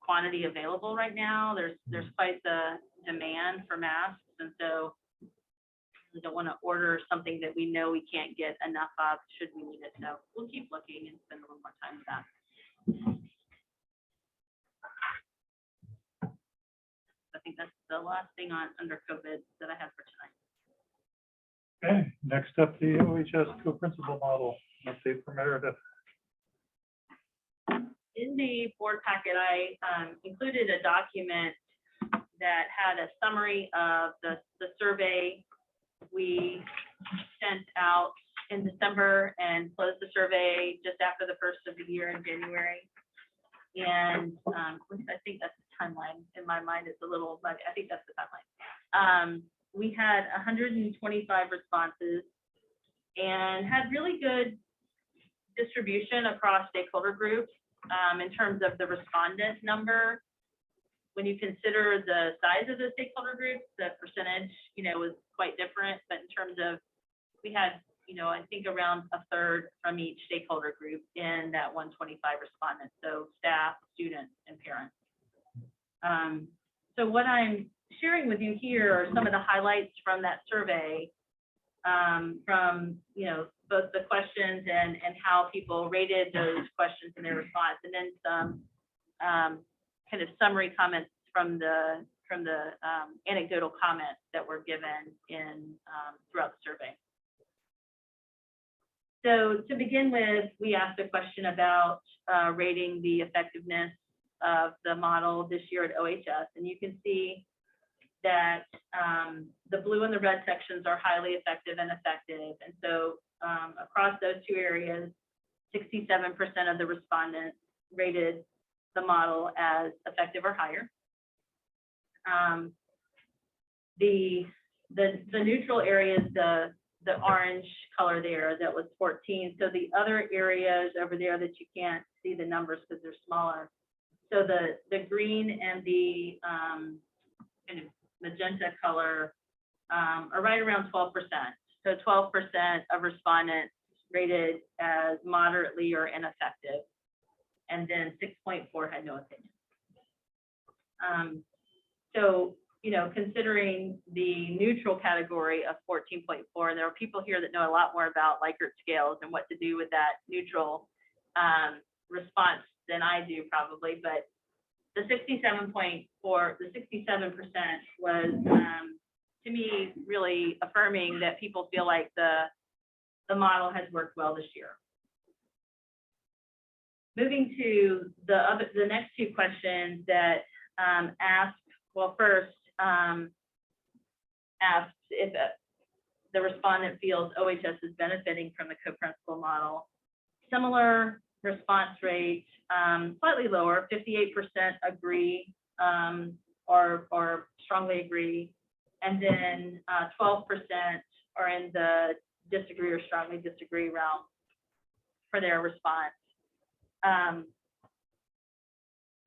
quantity available right now. There's quite the demand for masks, and so we don't want to order something that we know we can't get enough of should we need it. So we'll keep looking and spend a little more time with that. I think that's the last thing under COVID that I have for tonight. Okay, next up, the OHS co-principal model, update for Meredith. In the board packet, I included a document that had a summary of the survey we sent out in December and closed the survey just after the first of the year in January. And I think that's the timeline. In my mind, it's a little, but I think that's the timeline. We had 125 responses and had really good distribution across stakeholder groups. In terms of the respondent number, when you consider the size of the stakeholder groups, the percentage, was quite different. But in terms of, we had, I think around a third from each stakeholder group in that 125 respondents. So staff, students, and parents. So what I'm sharing with you here are some of the highlights from that survey, from, both the questions and how people rated those questions in their response, and then some kind of summary comments from the anecdotal comments that were given in throughout the survey. So to begin with, we asked a question about rating the effectiveness of the model this year at OHS, and you can see that the blue and the red sections are highly effective and effective. And so across those two areas, 67% of the respondents rated the model as effective or higher. The neutral areas, the orange color there, that was 14. So the other areas over there that you can't see the numbers because they're smaller. So the green and the kind of magenta color are right around 12%. So 12% of respondents rated as moderately or ineffective. and then 6.4 had no opinion. So, you know, considering the neutral category of 14.4, and there are people here that know a lot more about Likert scales and what to do with that neutral response than I do probably, but the 67.4, the 67% was, to me, really affirming that people feel like the model has worked well this year. Moving to the next two questions that asked, well, first asked if the respondent feels OHS is benefiting from the co-principal model. Similar response rate, slightly lower, 58% agree or strongly agree, and then 12% are in the disagree or strongly disagree realm for their response.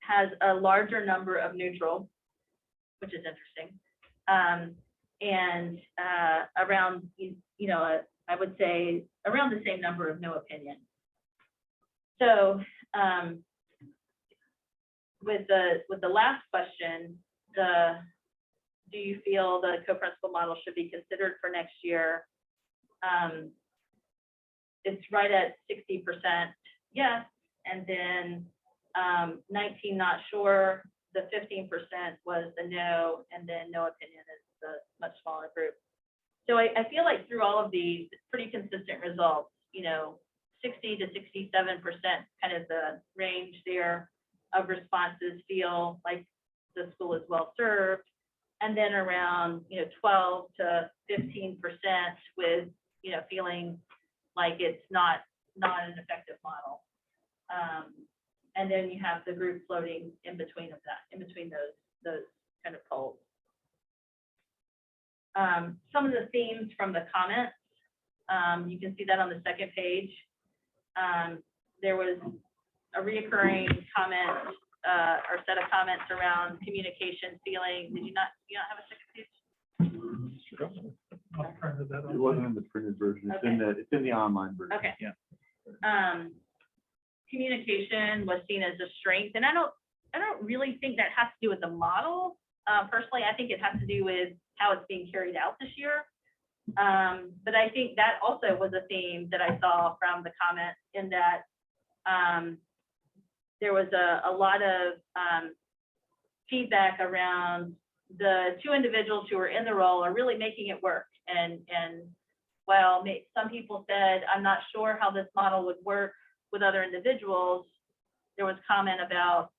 Has a larger number of neutral, which is interesting, and around, you know, I would say around the same number of no opinion. So with the last question, do you feel the co-principal model should be considered for next year? It's right at 60% yes, and then 19 not sure, the 15% was the no, and then no opinion is the much smaller group. So I feel like through all of these, pretty consistent results, you know, 60 to 67%, kind of the range there of responses feel like the school is well served. And then around, you know, 12 to 15% with, you know, feeling like it's not an effective model. And then you have the group floating in between of that, in between those kind of polls. Some of the themes from the comments, you can see that on the second page. There was a reoccurring comment or set of comments around communication, feeling. Did you not have a second page? It wasn't in the printed version. It's Okay. it's in the online version. Okay. Yeah. Communication was seen as a strength, and I don't really think that has to do with the model. Personally, I think it has to do with how it's being carried out this year. But I think that also was a theme that I saw from the comments, in that there was a lot of feedback around the two individuals who were in the role are really making it work. And while some people said, I'm not sure how this model would work with other individuals, there was comment about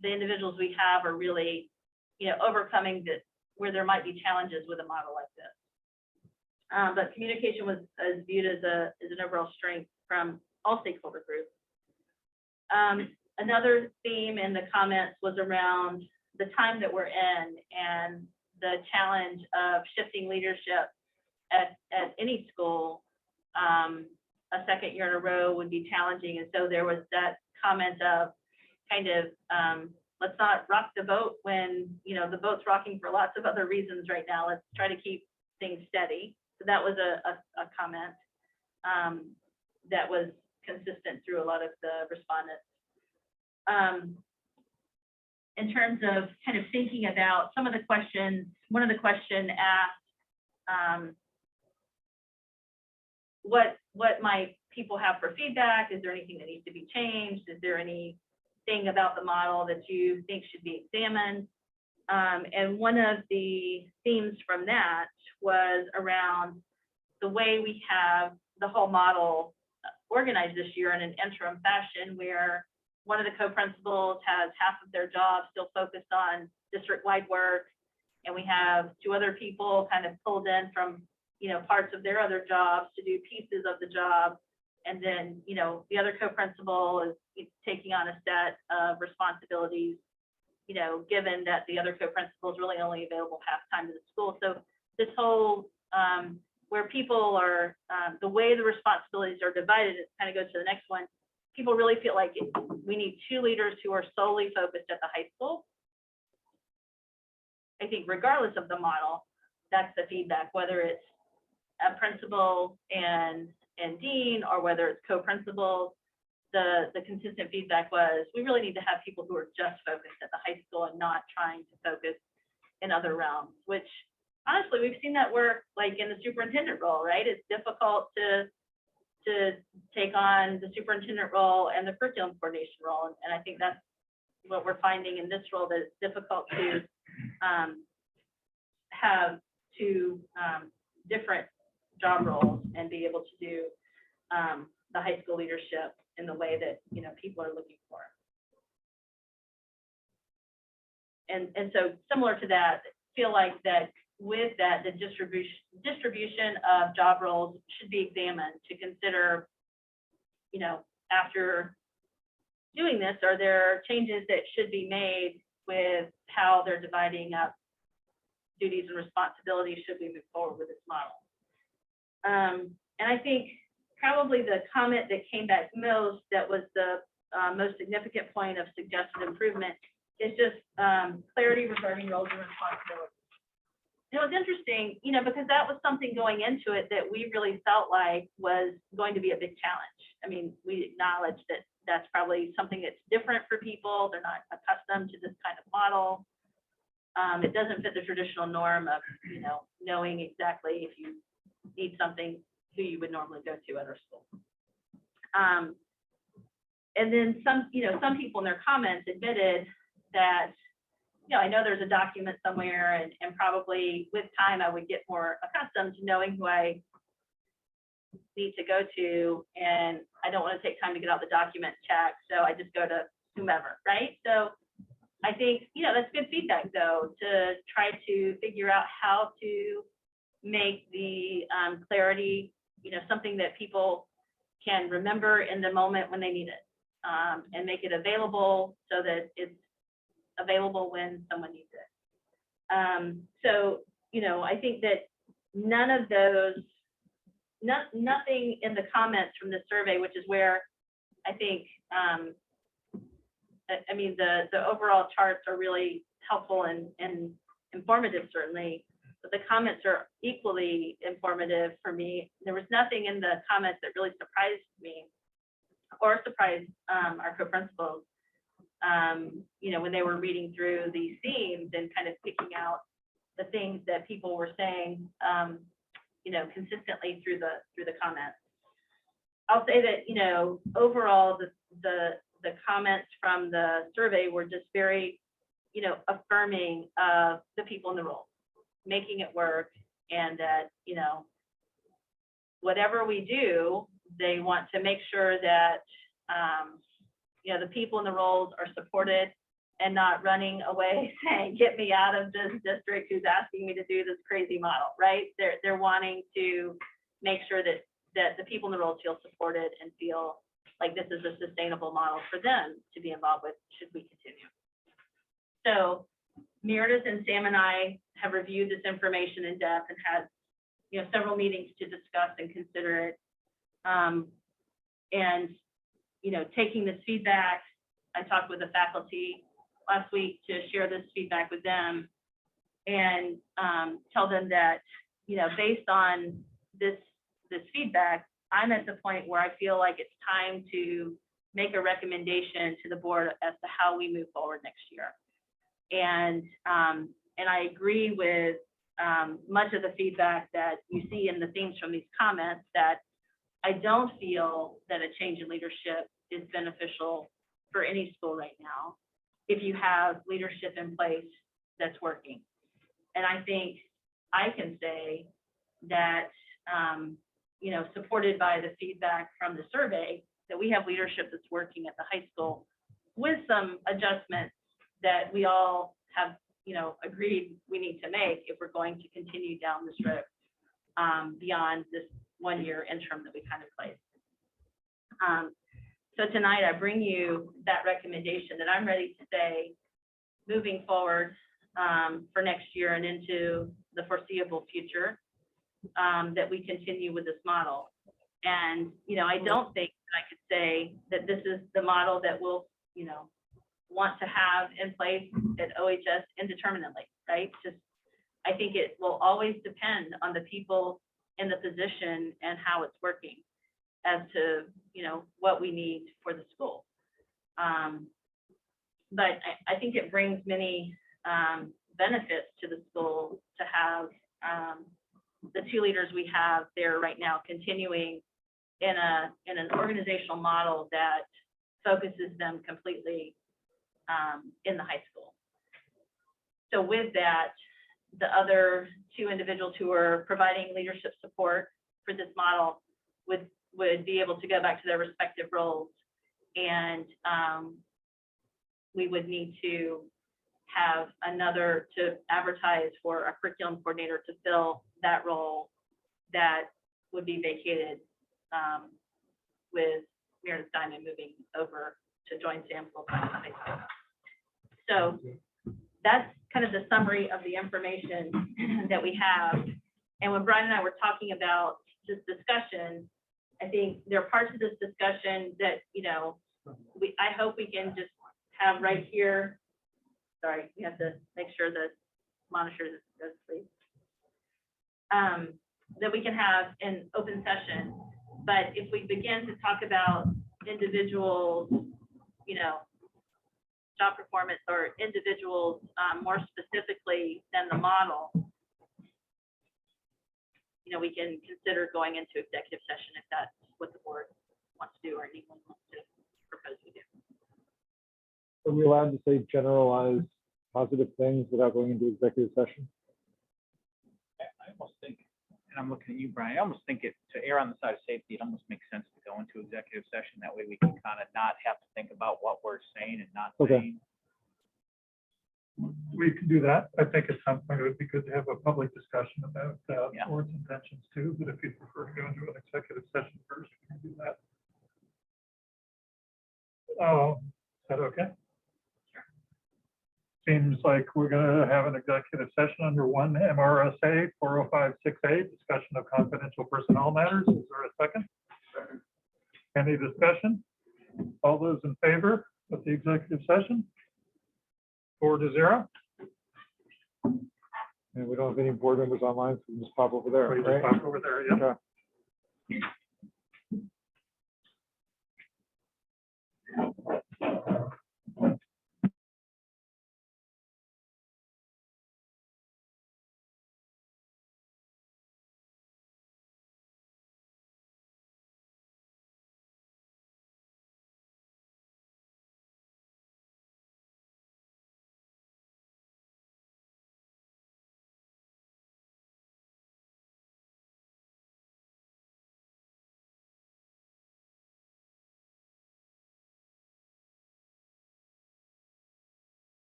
the individuals we have are really, you know, overcoming this, where there might be challenges with a model like this. But communication was viewed as an overall strength from all stakeholder groups. Another theme in the comments was around the time that we're in and the challenge of shifting leadership at any school. A second year in a row would be challenging, and so there was that comment of kind of let's not rock the boat when, you know, the boat's rocking for lots of other reasons right now. Let's try to keep things steady. So that was a comment that was consistent through a lot of the respondents. In terms of kind of thinking about some of the questions, one of the questions asked, what might people have for feedback? Is there anything that needs to be changed? Is there anything about the model that you think should be examined? And one of the themes from that was around the way we have the whole model organized this year in an interim fashion, where one of the co-principals has half of their job still focused on district-wide work, and we have two other people kind of pulled in from, you know, parts of their other jobs to do pieces of the job. And then, you know, the other co-principal is taking on a set of responsibilities, you know, given that the other co-principal is really only available half time to the school. So this whole, where people are, the way the responsibilities are divided, it kind of goes to the next one. People really feel like we need two leaders who are solely focused at the high school. I think regardless of the model, that's the feedback, whether it's a principal and dean, or whether it's co-principals, the consistent feedback was, we really need to have people who are just focused at the high school and not trying to focus in other realms, which honestly, we've seen that work like in the superintendent role, right? It's difficult to take on the superintendent role and the curriculum coordination role. And I think that's what we're finding in this role, that it's difficult to have two different job roles and be able to do the high school leadership in the way that, you know, people are looking for. And so similar to that, feel like that with that, the distribution of job roles should be examined to consider, you know, after doing this, are there changes that should be made with how they're dividing up duties and responsibilities should we move forward with this model? And I think probably the comment that came back most, that was the most significant point of suggested improvement, is just clarity regarding roles and responsibilities. It was interesting, you know, because that was something going into it that we really felt like was going to be a big challenge. I mean, we acknowledge that that's probably something that's different for people. They're not accustomed to this kind of model. It doesn't fit the traditional norm of, you know, knowing exactly if you need something, who you would normally go to at our school. And then some, you know, some people in their comments admitted that, you know, I know there's a document somewhere, and probably with time I would get more accustomed to knowing who I need to go to, and I don't want to take time to get out the document check, so I just go to whomever, right? So I think, you know, that's good feedback though, to try to figure out how to make the clarity, you know, something that people can remember in the moment when they need it, and make it available so that it's available when someone needs it. So, you know, I think that none of those, nothing in the comments from the survey, which is where I think, I mean, the overall charts are really helpful and informative, certainly, but the comments are equally informative for me. There was nothing in the comments that really surprised me or surprised our co-principals. You know, when they were reading through these themes and kind of picking out the things that people were saying, you know, consistently through the comments. I'll say that, you know, overall, the comments from the survey were just very, you know, affirming of the people in the role, making it work, and that, you know, whatever we do, they want to make sure that, you know, the people in the roles are supported and not running away saying, get me out of this district who's asking me to do this crazy model, right? They're wanting to make sure that the people in the roles feel supported and feel like this is a sustainable model for them to be involved with should we continue. So Meredith and Sam and I have reviewed this information in depth and had, you know, several meetings to discuss and consider it. And, you know, taking this feedback, I talked with the faculty last week to share this feedback with them and tell them that, you know, based on this feedback, I'm at the point where I feel like it's time to make a recommendation to the board as to how we move forward next year. And I agree with much of the feedback that you see in the themes from these comments, that I don't feel that a change in leadership is beneficial for any school right now if you have leadership in place that's working. And I think I can say that, you know, supported by the feedback from the survey, that we have leadership that's working at the high school with some adjustments that we all have, you know, agreed we need to make if we're going to continue down this road beyond this 1 year interim that we kind of placed. So tonight I bring you that recommendation that I'm ready to say, moving forward for next year and into the foreseeable future, that we continue with this model. And, you know, I don't think that I could say that this is the model that we'll, you know, want to have in place at OHS indeterminately, right? Just, I think it will always depend on the people in the position and how it's working. as to, what we need for the school. But I think it brings many benefits to the school to have the two leaders we have there right now continuing in an organizational model that focuses them completely in the high school. So with that, the other two individuals who are providing leadership support for this model would be able to go back to their respective roles, and we would need to have to advertise for a curriculum coordinator to fill that role that would be vacated with Meredith Diamond moving over to join Sam full-time in high school. So that's kind of the summary of the information that we have. And when Brian and I were talking about this discussion, I think there are parts of this discussion that, I hope we can just have right here. Sorry, we have to make sure the monitor goes sleep. That we can have in open session. But if we begin to talk about individuals, job performance or individuals more specifically than the model, we can consider going into executive session if that's what the board wants to do or anyone wants to propose we do. Are we allowed to say generalized positive things without going into executive session? I almost think, and I'm looking at you, Brian, I almost think to err on the side of safety, it almost makes sense to go into executive session. That way we can kind of not have to think about what we're saying and not Okay. saying. We can do that. I think at some point it would be good to have a public discussion about Yeah. board's intentions too, but if you prefer to go into an executive session first, we can do that. Oh, is that okay? Seems like we're gonna have an executive session under 1 MRSA 405-6A, discussion of confidential personnel matters. Is there a second? Second. Any discussion? All those in favor of the executive session? 4-0. And we don't have any board members online, so we can just pop over there, We just right? pop over there, yeah. Okay.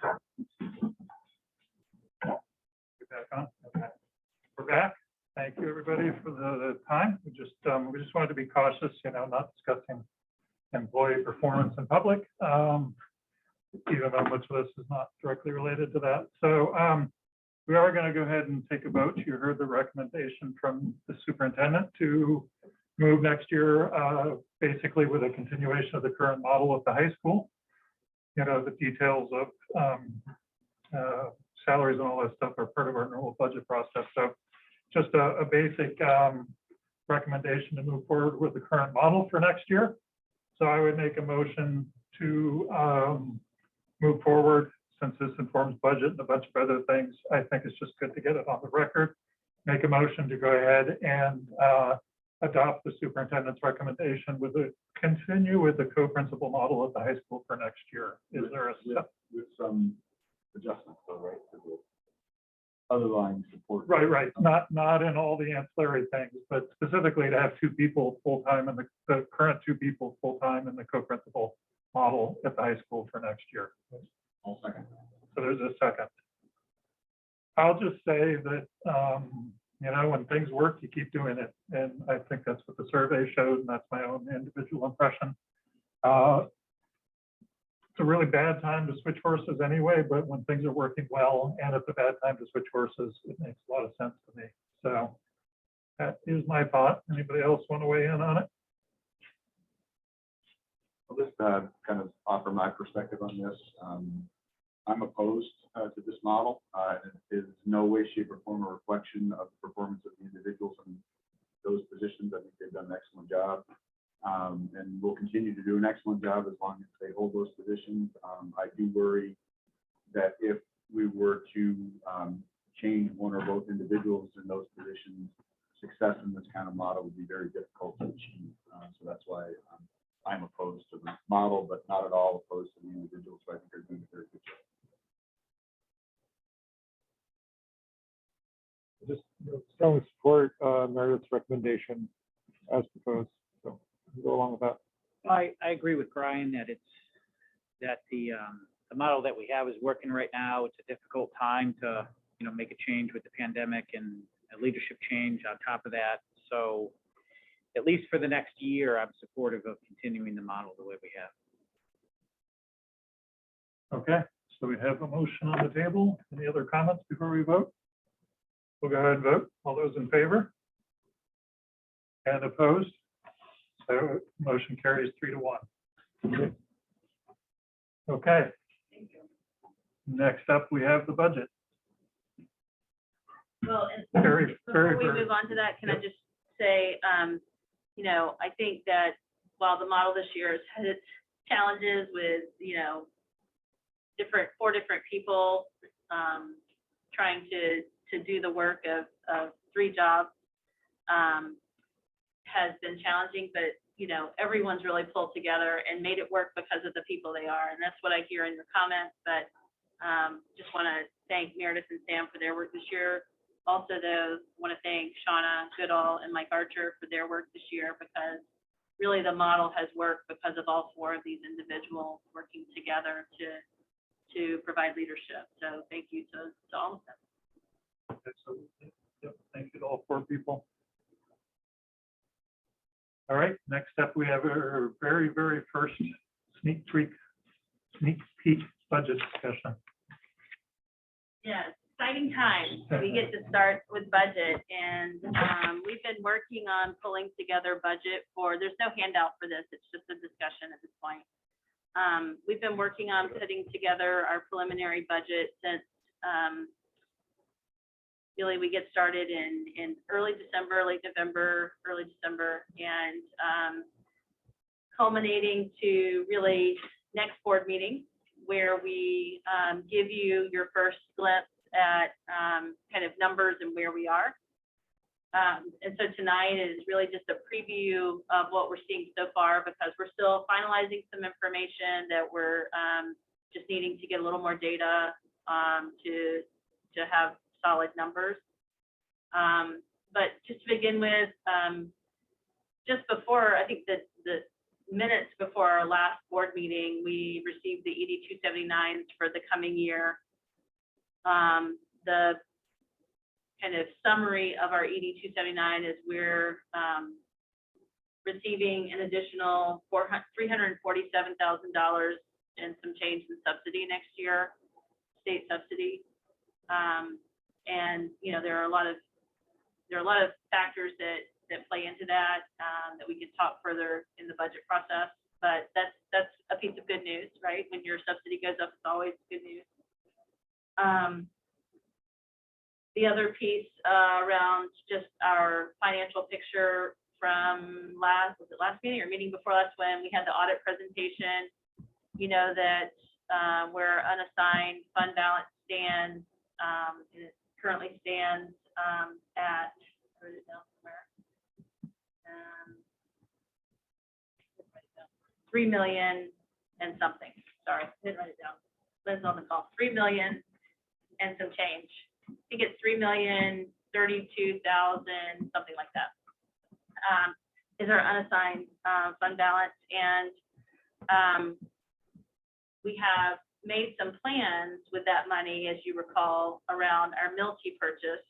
We're back on? Okay. We're back. Thank you, everybody, for the time. We just wanted to be cautious, not discussing employee performance in public, even though much of this is not directly related to that. So we are going to go ahead and take a vote. You heard the recommendation from the superintendent to move next year, basically with a continuation of the current model at the high school. The details of salaries and all that stuff are part of our normal budget process. So just a basic recommendation to move forward with the current model for next year. So I would make a motion to move forward, since this informs budget and a bunch of other things. I think it's just good to get it on the record. Make a motion to go ahead and adopt the superintendent's recommendation continue with the co-principal model at the high school for next year. Is there a step? With some adjustments, though, right? To the other line support. Right. Not in all the ancillary things, but specifically to have 2 people full-time and the current 2 people full-time in the co-principal model at the high school for next year. I'll second. So there's a second. I'll just say that, when things work, you keep doing it. And I think that's what the survey showed, and that's my own individual impression. It's a really bad time to switch horses anyway, but when things are working well and it's a bad time to switch horses, it makes a lot of sense to me. So that is my thought. Anybody else want to weigh in on it? I'll just kind of offer my perspective on this. I'm opposed to this model. It is no way, shape, or form a reflection of the performance of the individuals in those positions. I think they've done an excellent job, and will continue to do an excellent job as long as they hold those positions. I do worry that if we were to change one or both individuals in those positions, success in this kind of model would be very difficult to achieve. So that's why I'm opposed to the model, but not at all opposed to the individuals who I think are doing a very good job. Just strongly support Meredith's recommendation as proposed. So I'll go along with that. I agree with Brian that the model that we have is working right now. It's a difficult time to, make a change with the pandemic and a leadership change on top of that. So at least for the next year, I'm supportive of continuing the model the way we have. Okay, so we have a motion on the table. Any other comments before we vote? We'll go ahead and vote. All those in favor? And opposed? So motion carries 3-1. Okay. Next up, we have the budget. Well, and Very, before we very. move on to that, can I Yep. just say, I think that while the model this year has had its challenges with, 4 different people trying to do the work of 3 jobs, has been challenging, but, everyone's really pulled together and made it work because of the people they are. And that's what I hear in your comments, but just want to thank Meredith and Sam for their work this year. Also, though, want to thank Shauna Goodall and Mike Archer for their work this year, because really the model has worked because of all 4 of these individuals working together to provide leadership. So thank you to all of them. Okay, so, yep, thank you to all 4 people. All right, next up, we have our very, very first sneak peek budget discussion. Yeah, exciting times. We get to start with budget, and we've been working on pulling together budget there's no handout for this, it's just a discussion at this point. We've been working on putting together our preliminary budget since really we get started in early December, late November, early December, and culminating to really next board meeting, where we give you your first glimpse at kind of numbers and where we are. And so tonight is really just a preview of what we're seeing so far, because we're still finalizing some information that we're just needing to get a little more data to have solid numbers. But just to begin with, just before, I think that minutes before our last board meeting, we received the ED 279s for the coming year. The kind of summary of our ED 279 is we're receiving an additional $347,000 and some change in subsidy next year, state subsidy. And you know, there are a lot of factors that play into that that we could talk further in the budget process. But that's a piece of good news, right? When your subsidy goes up, it's always good news. The other piece around just our financial picture from last meeting or meeting before last, when we had the audit presentation, you know that where unassigned fund balance stands, it currently stands at, I wrote it down somewhere, 3 million and something. Sorry, I didn't write it down. Lynn's on the call. 3 million and some change. I think it's 3,032,000, something like that. Is our unassigned fund balance, and we have made some plans with that money, as you recall, around our Milty purchase.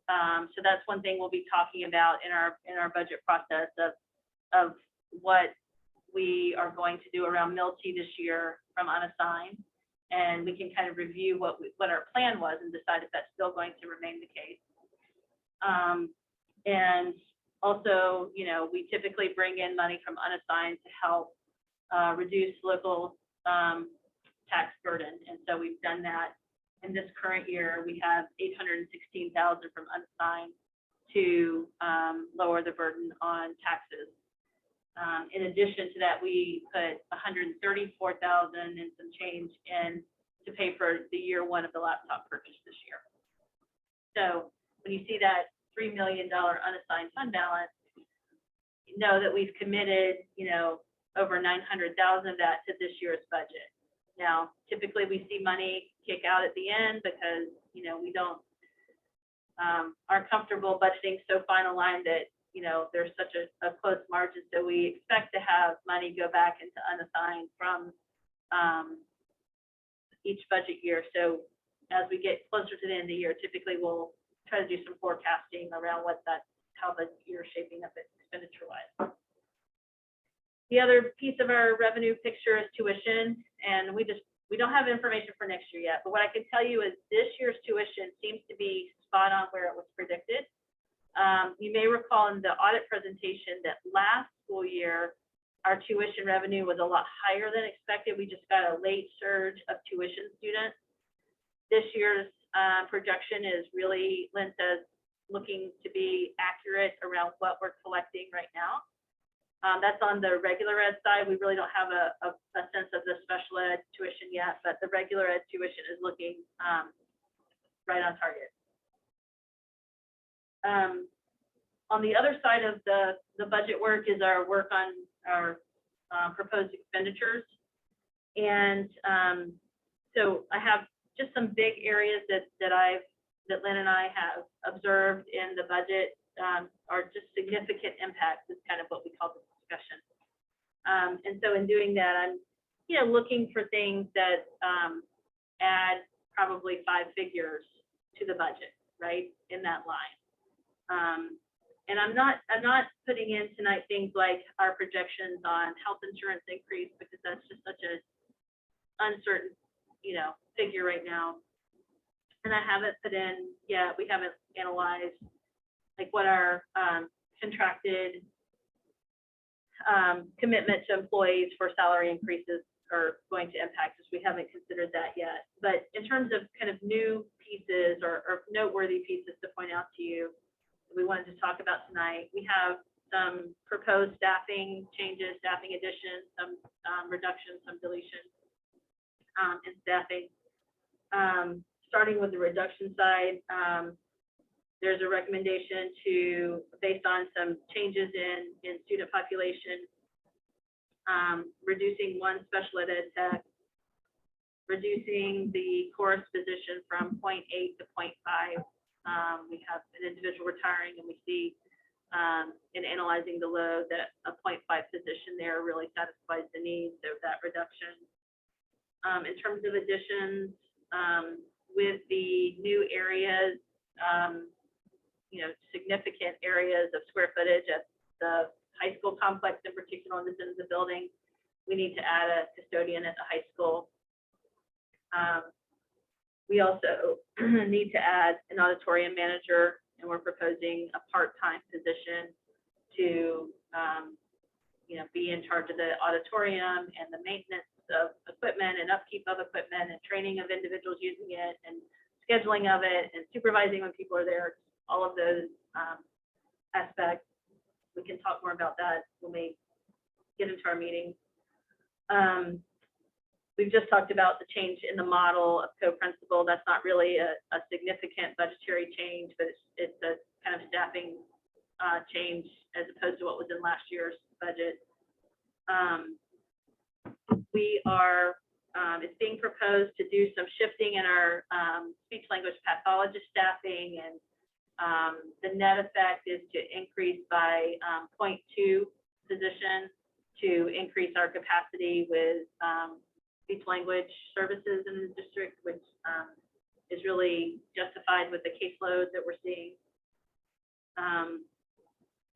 So that's one thing we'll be talking about in our budget process of what we are going to do around Milty this year from unassigned, and we can kind of review what our plan was and decide if that's still going to remain the case. And also, you know, we typically bring in money from unassigned to help reduce local tax burden, and so we've done that. In this current year, we have $816,000 from unassigned to lower the burden on taxes. In addition to that, we put $134,000 and some change in to pay for the year one of the laptop purchase this year. So when you see that $3 million unassigned fund balance, you know that we've committed, you know, over $900,000 of that to this year's budget. Now, typically we see money kick out at the end because, you know, we don't aren't comfortable budgeting so fine a line that, you know, there's such a close margin. So we expect to have money go back into unassigned from each budget year. So as we get closer to the end of the year, typically we'll try to do some forecasting around how the year is shaping up expenditure wise. The other piece of our revenue picture is tuition, and we don't have information for next year yet, but what I can tell you is this year's tuition seems to be spot on where it was predicted. You may recall in the audit presentation that last school year, our tuition revenue was a lot higher than expected. We just got a late surge of tuition students. This year's projection is really, Lynn says, looking to be accurate around what we're collecting right now. That's on the regular ed side. We really don't have a sense of the special ed tuition yet, but the regular ed tuition is looking right on target. On the other side of the budget work is our work on our proposed expenditures. And so I have just some big areas that Lynn and I have observed in the budget are just significant impacts is kind of what we call the discussion. And so in doing that, I'm looking for things that add probably 5 figures to the budget, right, in that line. And I'm not putting in tonight things like our projections on health insurance increase, because that's just such an uncertain, figure right now. And I haven't put in yet, we haven't analyzed like what our contracted commitment to employees for salary increases are going to impact us. We haven't considered that yet. But in terms of kind of new pieces or noteworthy pieces to point out to you, we wanted to talk about tonight, we have some proposed staffing changes, staffing additions, some reductions, some deletions in staffing. Starting with the reduction side, there's a recommendation to, based on some changes in student population, reducing 1 special ed tech, reducing the chorus position from 0.8 to 0.5. We have an individual retiring, and we see in analyzing the load, that a 0.5 position there really satisfies the needs of that reduction. In terms of additions, with the new areas, significant areas of square footage at the high school complex in particular on this end of the building, we need to add a custodian at the high school. We also need to add an auditorium manager, and we're proposing a part-time position to, be in charge of the auditorium and the maintenance of equipment and upkeep of equipment and training of individuals using it and scheduling of it and supervising when people are there, all of those aspects. We can talk more about that when we get into our meeting. We've just talked about the change in the model of co-principal. That's not really a significant budgetary change, but it's a kind of staffing change as opposed to what was in last year's budget. It's being proposed to do some shifting in our speech language pathologist staffing, and the net effect is to increase by 0.2 position to increase our capacity with speech language services in the district, which is really justified with the caseload that we're seeing.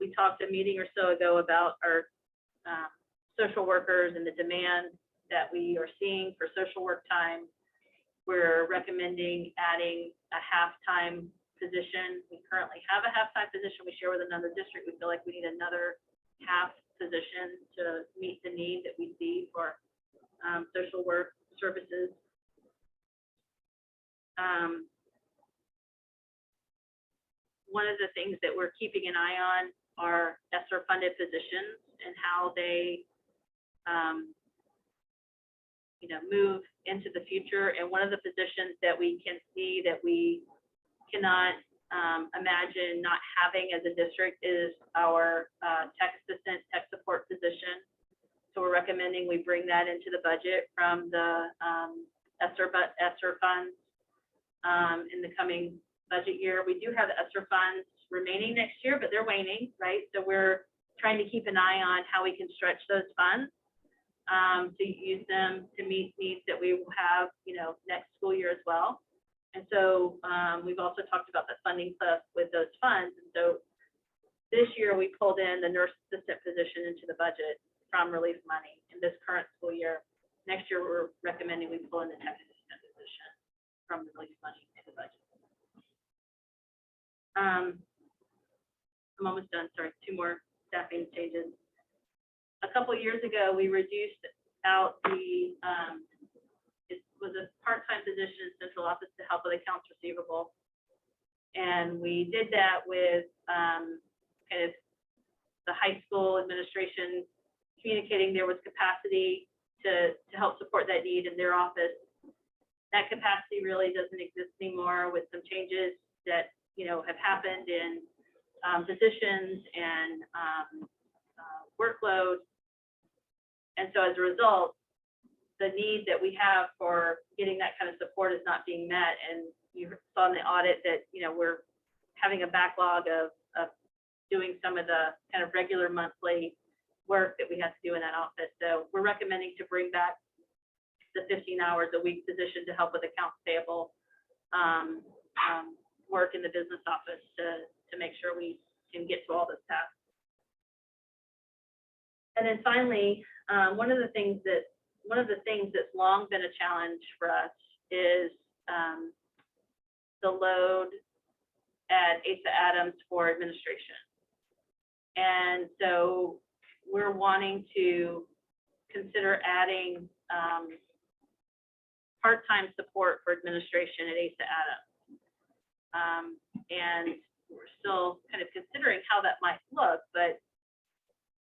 We talked a meeting or so ago about our social workers and the demand that we are seeing for social work time. We're recommending adding a half-time position. We currently have a half-time position we share with another district. We feel like we need another half position to meet the need that we see for social work services. One of the things that we're keeping an eye on are ESSER funded positions and how they move into the future. And one of the positions that we can see that we cannot imagine not having as a district is our tech assistant, tech support position. So we're recommending we bring that into the budget from the ESSER funds in the coming budget year. We do have the ESSER funds remaining next year, but they're waning, right? So we're trying to keep an eye on how we can stretch those funds to use them to meet needs that we will have, next school year as well. And so we've also talked about the funding cliff with those funds. And so this year we pulled in the nurse assistant position into the budget from relief money in this current school year. Next year, we're recommending we pull in the tech assistant position from the relief money into the budget. I'm almost done, sorry, 2 more staffing changes. A couple of years ago, we reduced out the, it was a part-time position in central office to help with accounts receivable. And we did that with kind of the high school administration communicating there was capacity to help support that need in their office. That capacity really doesn't exist anymore with some changes that have happened in positions and workload. And so as a result, the need that we have for getting that kind of support is not being met. And you saw in the audit that we're having a backlog of doing some of the kind of regular monthly work that we have to do in that office. So we're recommending to bring back the 15 hours a week position to help with accounts payable work in the business office to make sure we can get to all this tasks. And then finally, one of the things that's long been a challenge for us is the load at Asa Adams for administration. And so we're wanting to consider adding part-time support for administration at Asa Adams. And we're still kind of considering how that might look, but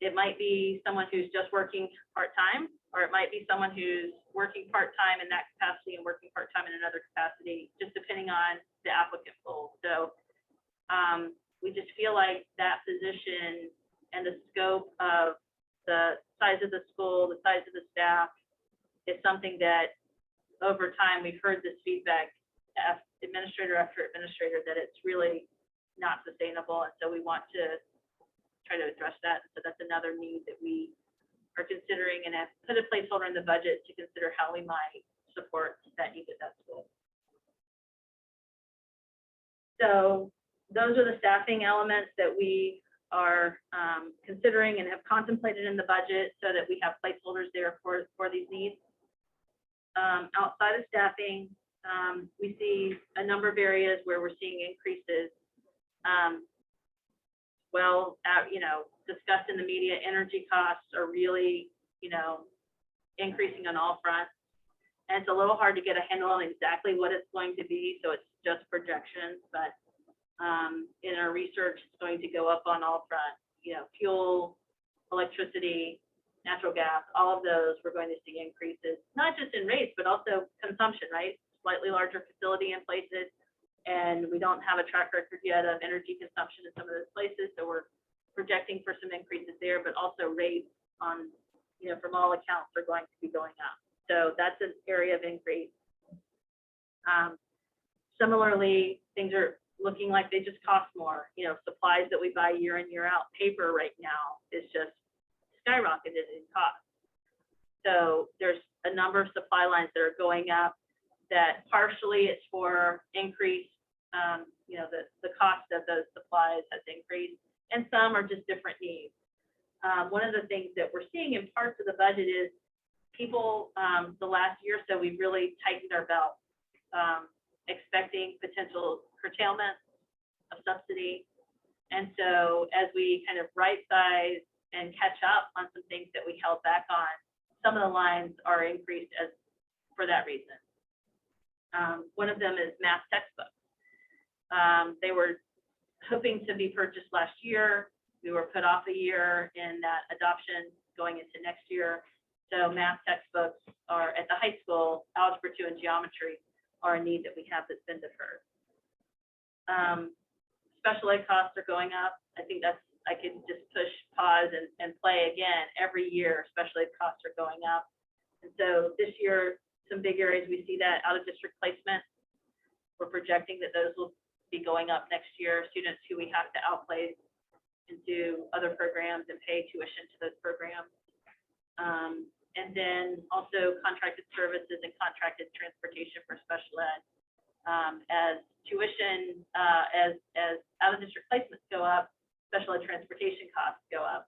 it might be someone who's just working part-time, or it might be someone who's working part-time in that capacity and working part-time in another capacity, just depending on the applicant pool. So we just feel like that position and the scope of the size of the school, the size of the staff, is something that over time we've heard this feedback, administrator after administrator, that it's really not sustainable. And so we want to address that. So that's another need that we are considering and have put a placeholder in the budget to consider how we might support that need at that school. So those are the staffing elements that we are considering and have contemplated in the budget so that we have placeholders there for these needs. Outside of staffing, we see a number of areas where we're seeing increases. Discussed in the media, energy costs are really, increasing on all fronts. And it's a little hard to get a handle on exactly what it's going to be, so it's just projections. But in our research, it's going to go up on all fronts. Fuel, electricity, natural gas, all of those, we're going to see increases, not just in rates, but also consumption, right? Slightly larger facility in places, and we don't have a track record yet of energy consumption in some of those places, so we're projecting for some increases there, but also rates on, from all accounts are going to be going up. So that's an area of increase. Similarly, things are looking like they just cost more. Supplies that we buy year in, year out, paper right now is just skyrocketed in cost. So there's a number of supply lines that are going up that partially it's for increase, the cost of those supplies has increased, and some are just different needs. One of the things that we're seeing in parts of the budget is people, the last year or so, we've really tightened our belt, expecting potential curtailment of subsidy. And so as we kind of right size and catch up on some things that we held back on, some of the lines are increased as for that reason. One of them is math textbooks. They were hoping to be purchased last year. We were put off a year in that adoption going into next year. So math textbooks are at the high school, algebra 2 and geometry are a need that we have that's been deferred. Special ed costs are going up. I think I could just push pause and play again. Every year, special ed costs are going up. And so this year, some big areas we see that out of district placement. We're projecting that those will be going up next year. Students who we have to outplace into other programs and pay tuition to those programs. And then also contracted services and contracted transportation for special ed. As tuition, as out of district placements go up, special ed transportation costs go up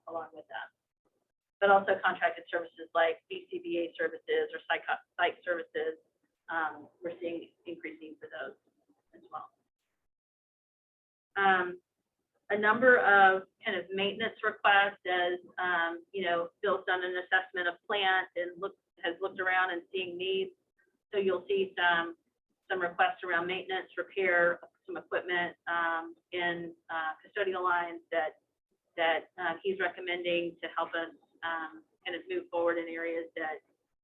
along with that. But also contracted services like BCBA services or psych services, we're seeing increasing for those as well. A number of kind of maintenance requests as, Bill's done an assessment of plant and has looked around and seeing needs. So you'll see some requests around maintenance, repair, some equipment in custodial lines that he's recommending to help us kind of move forward in areas that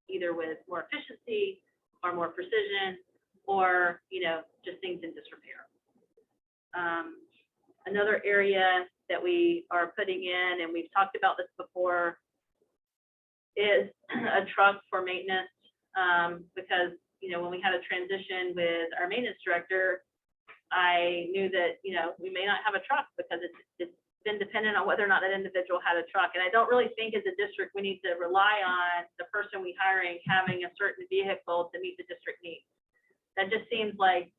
either with more efficiency or more precision or, just things in disrepair. Another area that we are putting in, and we've talked about this before, is a truck for maintenance because, when we had a transition with our maintenance director, I knew that, we may not have a truck because it's been dependent on whether or not that individual had a truck. And I don't really think as a district, we need to rely on the person we hiring having a certain vehicle to meet the district needs. That just seems like,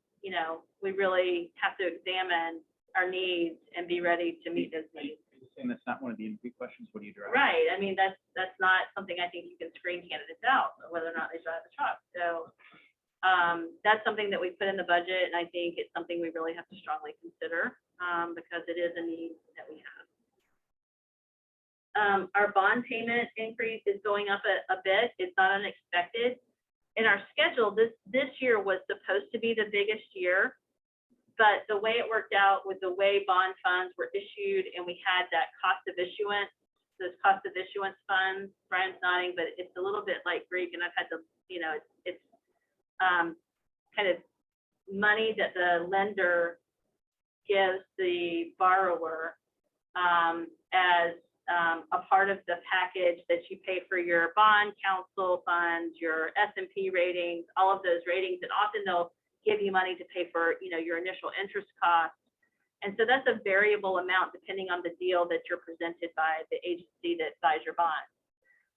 we really have to examine our needs and be ready to meet those needs. And that's not one of the interview questions. What do you drive? Right. I mean, that's not something I think you can screen candidates out, whether or not they drive a truck. So that's something that we put in the budget, and I think it's something we really have to strongly consider because it is a need that we have. Our bond payment increase is going up a bit. It's not unexpected. In our schedule, this year was supposed to be the biggest year, but the way it worked out with the way bond funds were issued and we had that cost of issuance, those cost of issuance funds, Brian's nodding, but it's a little bit like Greek, and I've had to, it's kind of money that the lender gives the borrower as a part of the package that you pay for your bond counsel funds, your S&P ratings, all of those ratings, and often they'll give you money to pay for, your initial interest costs. And so that's a variable amount depending on the deal that you're presented by the agency that buys your bonds.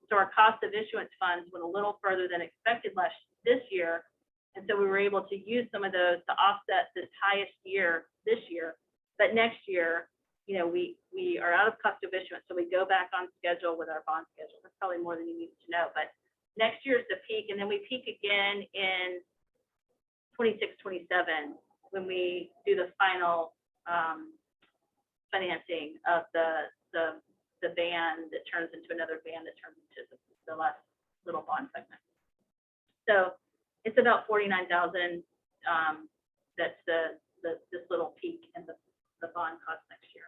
So our cost of issuance funds went a little further than expected this year. And so we were able to use some of those to offset this highest year this year. But next year, you know, we are out of cost of issuance. So we go back on schedule with our bond schedule. That's probably more than you need to know. But next year is the peak. And then we peak again in 26, 27 when we do the final financing of the band that turns into another band that turns into the last little bond segment. So it's about 49,000. That's this little peak in the bond cost next year.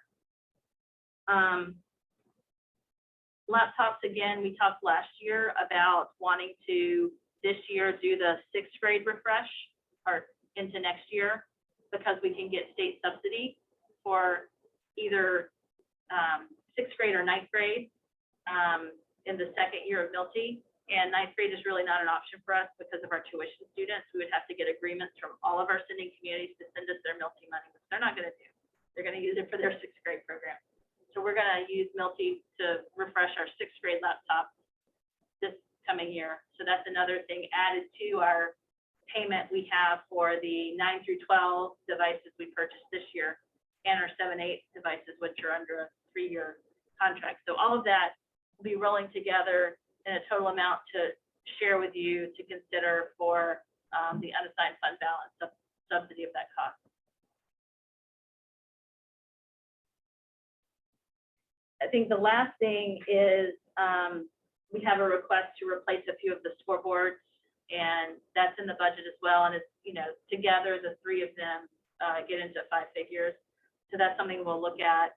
Laptops, again, we talked last year about wanting to this year do the 6th grade refresh or into next year because we can get state subsidy for either 6th grade or 9th grade in the 2nd year of Milty. And 9th grade is really not an option for us because of our tuition students. We would have to get agreements from all of our sending communities to send us their Milty money, which they're not going to do. They're going to use it for their 6th grade program. So we're going to use Milty to refresh our 6th grade laptop this coming year. So that's another thing added to our payment we have for the 9 through 12 devices we purchased this year and our 7-8 devices, which are under a 3-year contract. So all of that will be rolling together in a total amount to share with you to consider for the unassigned fund balance subsidy of that cost. I think the last thing is we have a request to replace a few of the scoreboards, and that's in the budget as well. And it's, you know, together the 3 of them get into 5 figures. So that's something we'll look at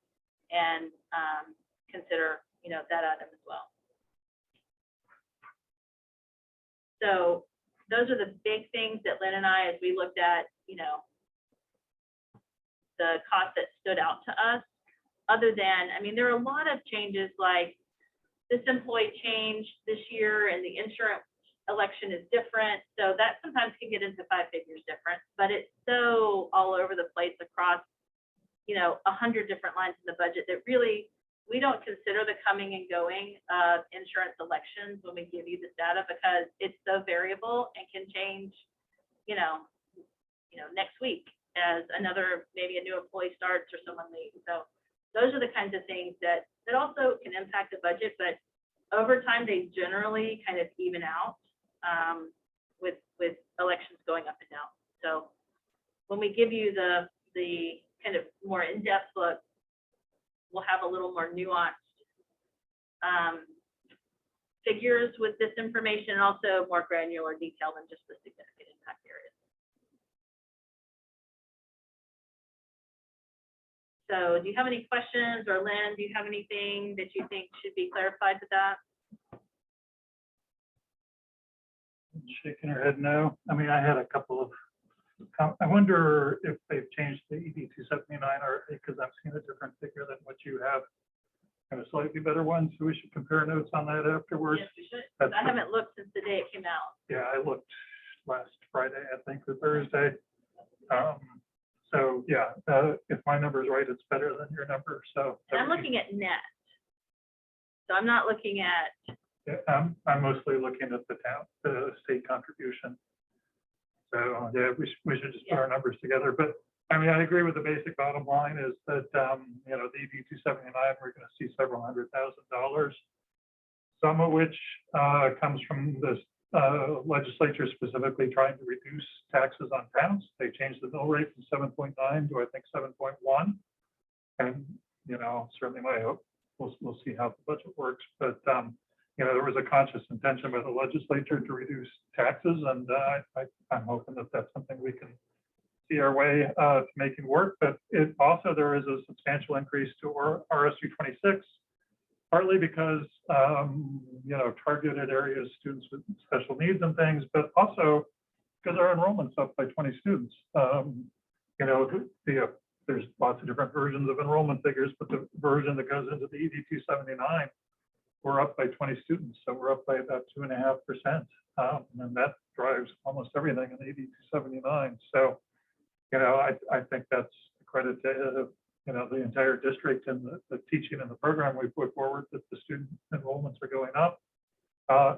and consider, you know, that item as well. So those are the big things that Lynn and I, as we looked at, you know, the cost that stood out to us. Other than, I mean, there are a lot of changes like this employee changed this year and the insurance election is different. So that sometimes can get into 5 figures different, but it's so all over the place across, you know, 100 different lines in the budget that really we don't consider the coming and going of insurance elections when we give you this data because it's so variable and can change, you know, next week as another, maybe a new employee starts or someone leaves. So those are the kinds of things that also can impact the budget, but over time they generally kind of even out with elections going up and down. So when we give you the kind of more in-depth look, we'll have a little more nuanced figures with this information and also more granular detail than just the significant impact areas. So do you have any questions, or Lynn, do you have anything that you think should be clarified with that? Shaking her head no. I mean, I had a couple of, I wonder if they've changed the ED 279 or because I've seen a different figure than what you have, and a slightly better one. So we should compare notes on that afterwards. Yes, we should. I haven't looked since the day it came out. Yeah, I looked last Friday, I think, or Thursday. So yeah, if my number is right, it's better than your number. So and I'm looking at net. So I'm not looking at. Yeah, I'm mostly looking at the state contribution. So yeah, we should just put our numbers together. But I mean, I agree with the basic bottom line is that you know, the ED 279, we're going to see several $100,000, some of which comes from this legislature specifically trying to reduce taxes on towns. They changed the mill rate from 7.9 to I think 7.1, and you know, certainly my hope we'll see how the budget works, but you know, there was a conscious intention by the legislature to reduce taxes, and I'm hoping that that's something we can see our way to making work. But it also, there is a substantial increase to RSU 26, partly because you know, targeted areas, students with special needs and things, but also because our enrollment's up by 20 students. You know, there's lots of different versions of enrollment figures, but the version that goes into the ED 279, we're up by 20 students, so we're up by about 2.5%, and that drives almost everything in the ED 279. So, you know, I think that's credit to, the entire district and the teaching and the program we put forward, that the student enrollments are going up.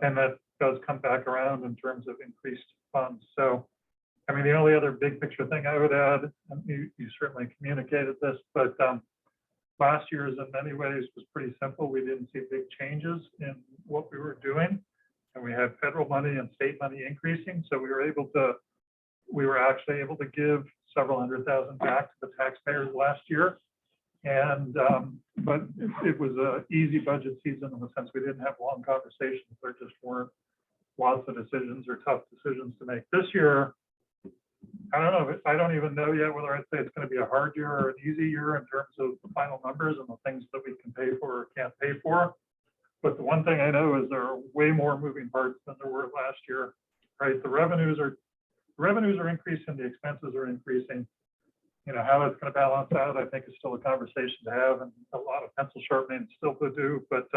And that does come back around in terms of increased funds. So, I mean, the only other big picture thing I would add, and you certainly communicated this, but last year's in many ways was pretty simple. We didn't see big changes in what we were doing. And we had federal money and state money increasing. So we were actually able to give several $100,000 back to the taxpayers last year. And, but it was an easy budget season in the sense we didn't have long conversations. There just weren't lots of decisions or tough decisions to make. This year, I don't know, I don't even know yet whether I'd say it's going to be a hard year or an easy year in terms of the final numbers and the things that we can pay for or can't pay for. But the one thing I know is there are way more moving parts than there were last year, right? The revenues are increasing, the expenses are increasing. How that's going to balance out, I think, is still a conversation to have, and a lot of pencil sharpening still to do. But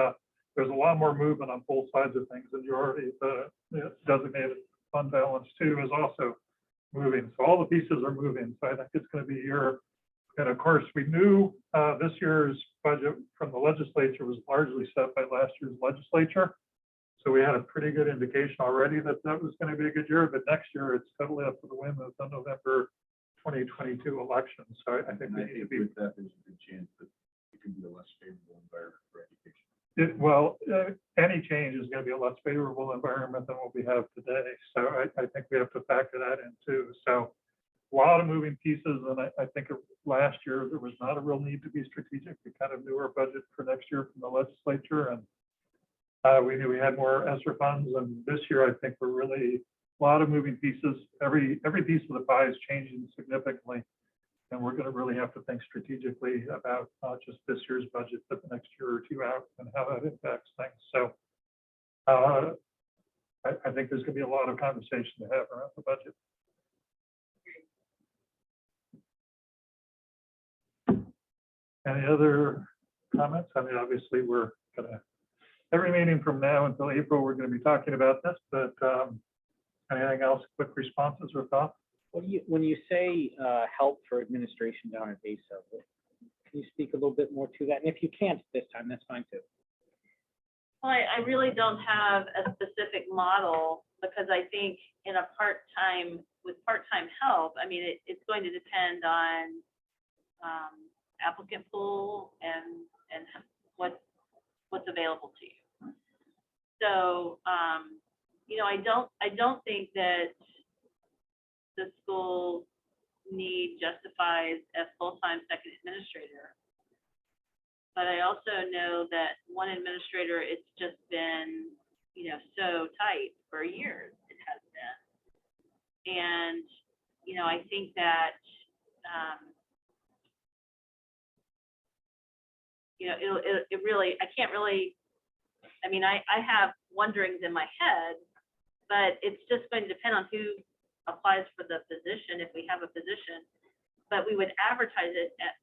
there's a lot more movement on both sides of things, and the designated fund balance too is also moving. So all the pieces are moving. So I think it's going to be a year. And of course, we knew this year's budget from the legislature was largely set by last year's legislature. So we had a pretty good indication already that that was going to be a good year. But next year, it's totally up to the whim of the November 2022 election. So I think we need to be. With that, there's a good chance that it can be a less favorable environment for education. Any change is going to be a less favorable environment than what we have today. So I think we have to factor that in too. So a lot of moving pieces. And I think last year there was not a real need to be strategic. We kind of knew our budget for next year from the legislature, and we knew we had more ESSER funds. And this year, I think we're really a lot of moving pieces. Every piece of the pie is changing significantly. And we're going to really have to think strategically about not just this year's budget, but the next year or two out and how that impacts things. So I think there's going to be a lot of conversation to have around the budget. Any other comments? I mean, obviously, we're going to, every meeting from now until April, we're going to be talking about this, but anything else, quick responses or thoughts? When you say help for administration down at ASA, can you speak a little bit more to that? And if you can't this time, that's fine too. Well, I really don't have a specific model, because I think in a with part-time help, I mean, it's going to depend on applicant pool and what's available to you. So, I don't think that the school need justifies a full-time second administrator. But I also know that one administrator, it's just been, so tight for years, it has been. And, I think that, it really, I can't really, I mean, I have wonderings in my head, but it's just going to depend on who applies for the position, if we have a position. But we would advertise it at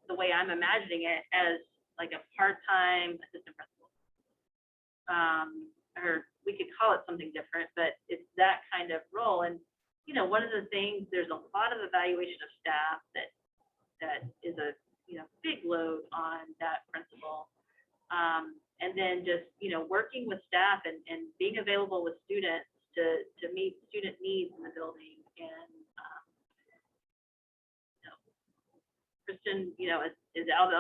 the way I'm imagining it, as like a part-time assistant principal. Or we could call it something different, but it's that kind of role. And one of the things, there's a lot of evaluation of staff that is a big load on that principal. And then just working with staff and being available with students to meet student needs in the building. And Kristen, is out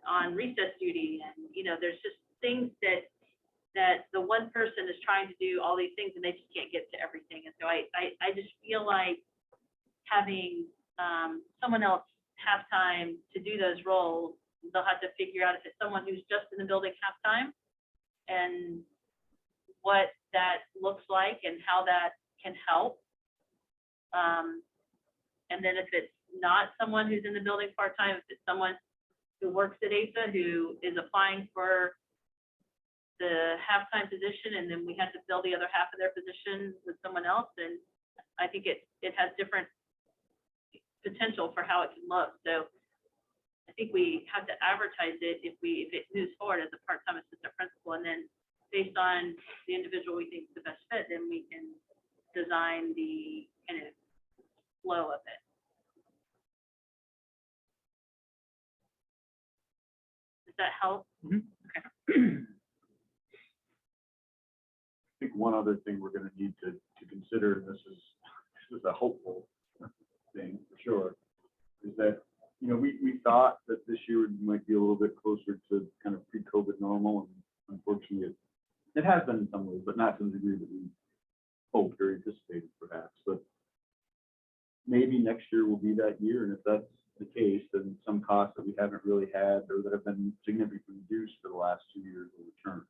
on recess duty, and there's just things that the one person is trying to do all these things and they just can't get to everything. And so I just feel like having someone else have time to do those roles, they'll have to figure out if it's someone who's just in the building half time and what that looks like and how that can help. And then if it's not someone who's in the building part-time, if it's someone who works at ASA who is applying for the half-time position, and then we have to fill the other half of their position with someone else, and I think it has different potential for how it can look. So I think we have to advertise it if it moves forward as a part-time assistant principal, and then based on the individual we think is the best fit, then we can design the kind of flow of it. that help? I think one other thing we're gonna need to consider, and this is a hopeful thing for sure, is that, you know, we thought that this year might be a little bit closer to kind of pre-COVID normal, and unfortunately it has been in some ways, but not to the degree that we hoped or anticipated perhaps. But maybe next year will be that year, and if that's the case, then some costs that we haven't really had or that have been significantly reduced for the last 2 years will return.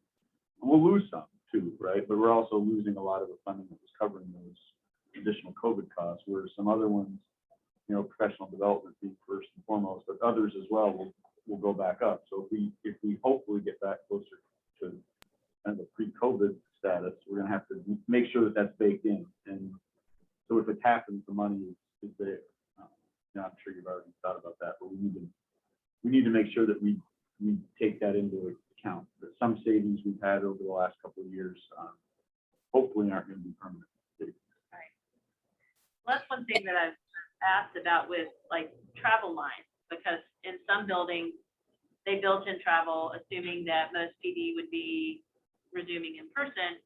And we'll lose some too, right? But we're also losing a lot of the funding that was covering those additional COVID costs, where some other ones, you know, professional development being first and foremost, but others as well will go back up. So if we hopefully get back closer to kind of a pre-COVID status, we're gonna have to make sure that that's baked in. And so if it happens, the money is there. Now, I'm sure you've already thought about that, but we need to make sure that we take that into account. That some savings we've had over the last couple of years hopefully aren't going to be permanent. Right. Well, that's one thing that I've asked about with like travel lines, because in some buildings, they built in travel, assuming that most PD would be resuming in person.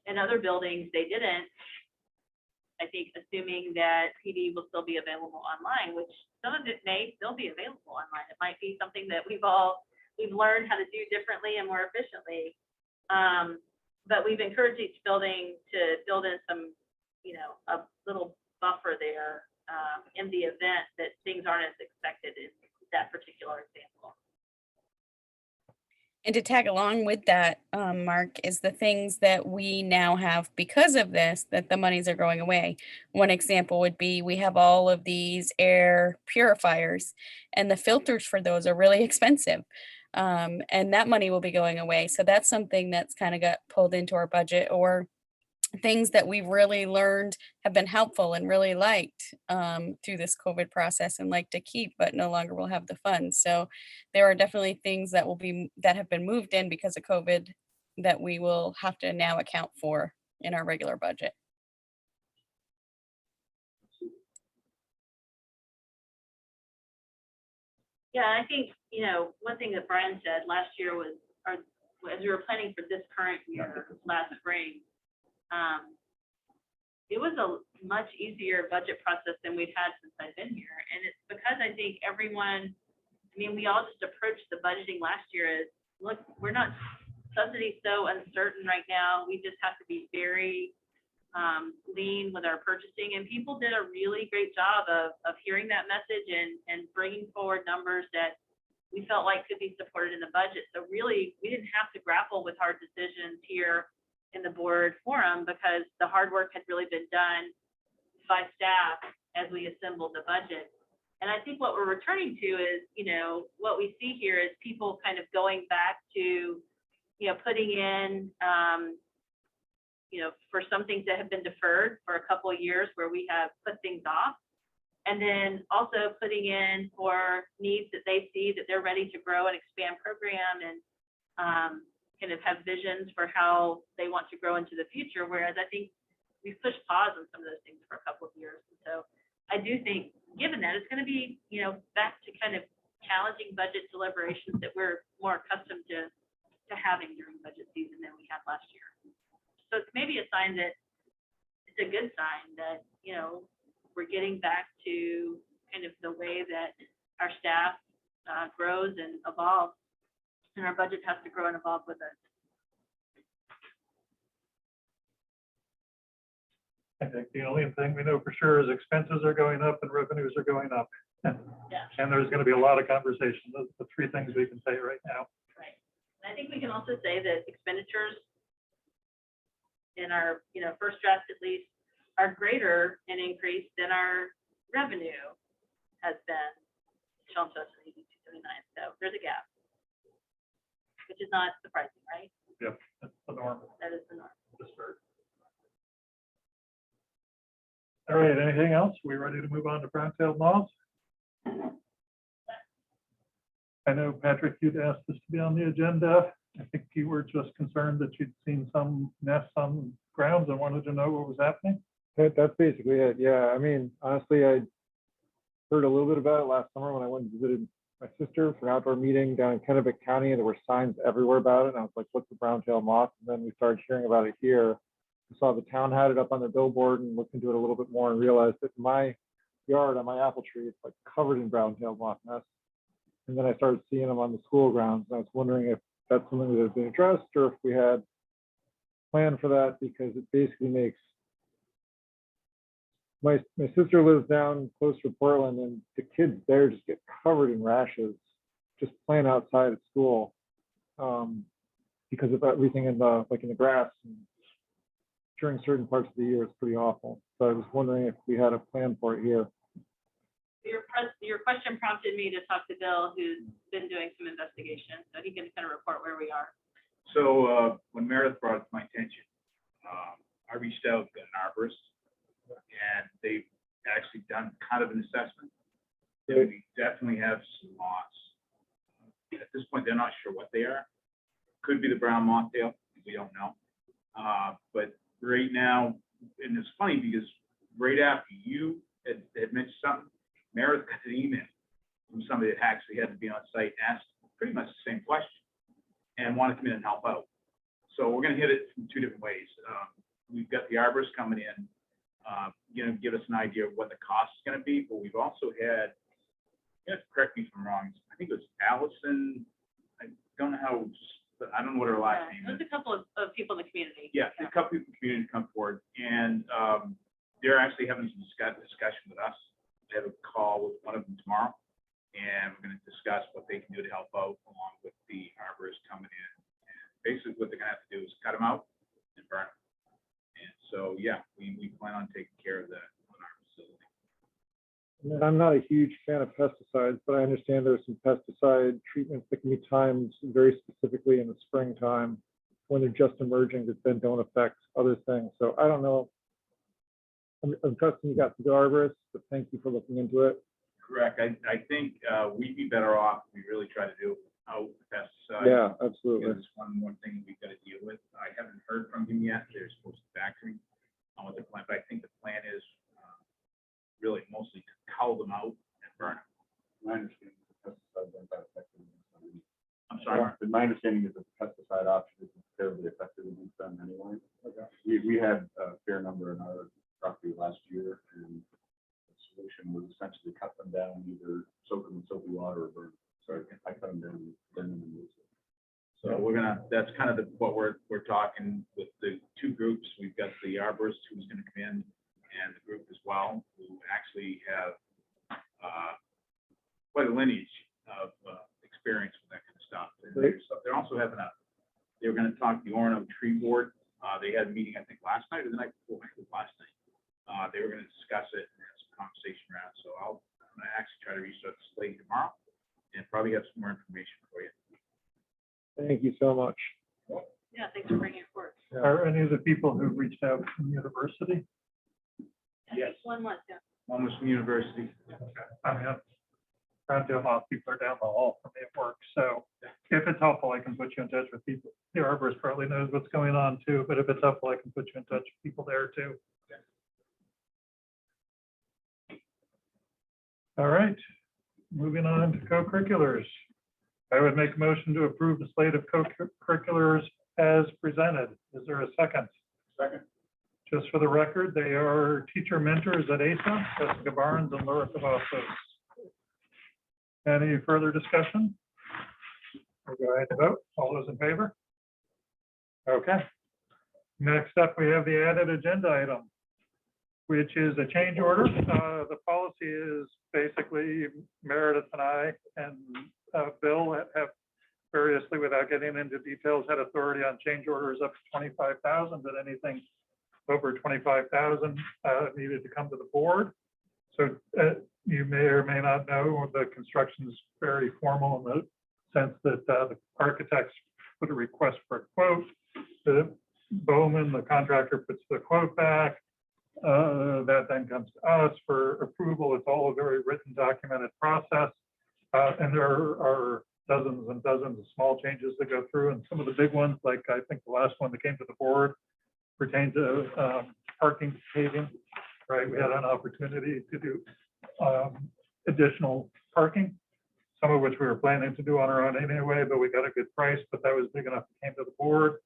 In other buildings, they didn't. I think assuming that PD will still be available online, which some of it may still be available online. It might be something that we've learned how to do differently and more efficiently. But we've encouraged each building to build in some, you know, a little buffer there in the event that things aren't as expected in that particular example. And to tag along with that, Mark, is the things that we now have because of this, that the monies are going away. One example would be we have all of these air purifiers, and the filters for those are really expensive. And that money will be going away. So that's something that's kind of got pulled into our budget, or things that we've really learned have been helpful and really liked through this COVID process and like to keep, but no longer will have the funds. So there are definitely things that have been moved in because of COVID that we will have to now account for in our regular budget. Yeah, I think, you know, one thing that Brian said last year was, as we were planning for this current year, last spring, it was a much easier budget process than we've had since I've been here. And it's because I think everyone, I mean, we all just approached the budgeting last year as, look, we're not, subsidy's so uncertain right now. We just have to be very lean with our purchasing. And people did a really great job of hearing that message and bringing forward numbers that we felt like could be supported in the budget. So really, we didn't have to grapple with hard decisions here in the board forum, because the hard work had really been done by staff as we assembled the budget. And I think what we're returning to is, you know, what we see here is people kind of going back to, you know, putting in, you know, for some things that have been deferred for a couple of years where we have put things off. And then also putting in for needs that they see that they're ready to grow and expand program and kind of have visions for how they want to grow into the future. Whereas I think we've pushed pause on some of those things for a couple of years. And so I do think, given that, it's going to be, you know, back to kind of challenging budget deliberations that we're more accustomed to having during budget season than we had last year. So it's maybe a sign that it's a good sign that, you know, we're getting back to kind of the way that our staff grows and evolves, and our budget has to grow and evolve with it. I think the only thing we know for sure is expenses are going up and revenues are going up. Yeah. And there's going to be a lot of conversation. Those are the three things we can say right now. Right. And I think we can also say that expenditures in our, you know, first draft at least, are greater in increase than our revenue has been shown to us in AB 279. So there's a gap, which is not surprising, right? Yep, that's the norm. That is the norm. To start. All right, anything else? We ready to move on to brown-tailed moths? I know, Patrick, you'd asked this to be on the agenda. I think you were just concerned that you'd seen some nests on grounds and wanted to know what was happening. That's basically it. Yeah, I mean, honestly, I heard a little bit about it last summer when I went and visited my sister for an outdoor meeting down in Kennebec County, and there were signs everywhere about it. And I was like, what's the brown-tailed moth? And then we started hearing about it here. I saw the town had it up on their billboard and looked into it a little bit more and realized that my yard on my apple tree, it's like covered in brown-tailed moth nests. And then I started seeing them on the school grounds. And I was wondering if that's something that has been addressed or if we had planned for that, because it basically makes my sister lives down close to Portland, and the kids there just get covered in rashes just playing outside at school because of everything in the grass. And during certain parts of the year, it's pretty awful. So I was wondering if we had a plan for it here. Your question prompted me to talk to Bill, who's been doing some investigation, so he can kind of report where we are. So when Meredith brought it to my attention, I reached out to an arborist, and they've actually done kind of an assessment. That we definitely have some moths. At this point, they're not sure what they are. Could be the brown mothtail, we don't know. But right now, and it's funny because right after you had mentioned something, Meredith got an email from somebody that actually had to be on site and asked pretty much the same question and wanted to come in and help out. So we're going to hit it from two different ways. We've got the arborist coming in, give us an idea of what the cost is going to be, but we've also had, correct me if I'm wrong, I think it was Allison, I don't know how, but I don't know what her last name is. There's a couple of people in the community. Yeah, a couple people in the community come forward, and they're actually having some discussion with us. I have a call with one of them tomorrow, and we're going to discuss what they can do to help out along with the arborist coming in. And basically what they're going to have to do is cut them out and burn them. And so, yeah, we plan on taking care of that on our facility. And I'm not a huge fan of pesticides, but I understand there's some pesticide treatments that can be timed very specifically in the springtime when they're just emerging that then don't affect other things. So I don't know. I'm trusting you got to the arborist, but thank you for looking into it. Correct. I think we'd be better off if we really try to do it without pesticides. Yeah, absolutely. There's one more thing we've got to deal with. I haven't heard from him yet. They're supposed to factor on what the plan, but I think the plan is really mostly to cull them out and burn them. My understanding is the pesticides aren't that effective. I'm sorry, Mark. My understanding is that the pesticide option isn't terribly effective against them anyway. We had a fair number in our property last year, and the solution was essentially cut them down, either soak them in soapy water or burn them. So I cut them down, burn them, and use it. So that's kind of what we're talking with the two groups. We've got the arborist who's going to come in, and the group as well, who actually have quite a lineage of experience with that kind of stuff. And they're also having they were going to talk to the Orono Tree Board. They had a meeting, I think, last night or the night before. I think last night. They were going to discuss it and have some conversation around. So I'm going to actually try to reach out to Slade tomorrow and probably have some more information for you. Thank you so much. Yeah, thanks for bringing it forward. Are any of the people who reached out from the university? Yes. One was, yeah. One was from the university. I mean, brown-tailed moth people are down the hall from me at work, so if it's helpful, I can put you in touch with people. The arborist probably knows what's going on too, but if it's helpful, I can put you in touch with people there too. All right, moving on to co-curriculars. I would make a motion to approve the slate of co-curriculars as presented. Is there a second? Second. Just for the record, they are teacher mentors at ASA, Jessica Barnes and Laura Cavazos. Any further discussion? We'll go ahead and vote. All those in favor? Okay. Next up, we have the added agenda item, which is a change order. The policy is basically Meredith and I and Bill have variously, without getting into details, had authority on change orders up to 25,000, but anything over 25,000 needed to come to the board. So you may or may not know the construction is very formal in the sense that the architects put a request for a quote. The Bowman, the contractor, puts the quote back. That then comes to us for approval. It's all a very written, documented process. And there are dozens and dozens of small changes that go through. And some of the big ones, like I think the last one that came to the board, pertained to parking paving, right? We had an opportunity to do additional parking. some of which we were planning to do on our own anyway, but we got a good price, but that was big enough to came to the board.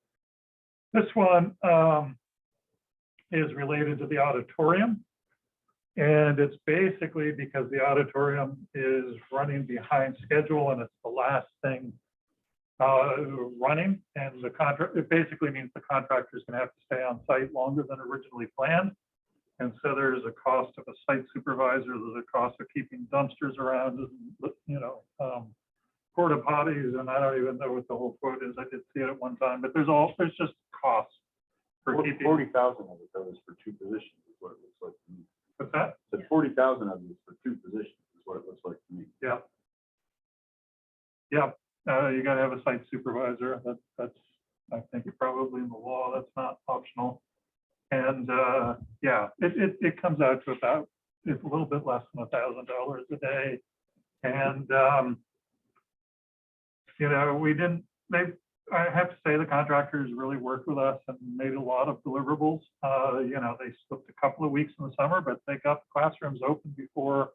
This one is related to the auditorium. And it's basically because the auditorium is running behind schedule and it's the last thing running. And the contract, it basically means the contractor's gonna have to stay on site longer than originally planned. And so there's a cost of a site supervisor, there's a cost of keeping dumpsters around, you know, porta potties, and I don't even know what the whole quote is. I did see it at one time, but there's just costs for keeping. 40,000 of it though is for 2 positions, is what it looks like to me. What's that? So 40,000 of it is for 2 positions, is what it looks like to me. Yeah. Yeah, you gotta have a site supervisor. That's, I think probably in the law, that's not optional. And yeah, it comes out to about, it's a little bit less than $1,000 a day. And you know, I have to say the contractors really worked with us and made a lot of deliverables. You know, they slipped a couple of weeks in the summer, but they got the classrooms open before,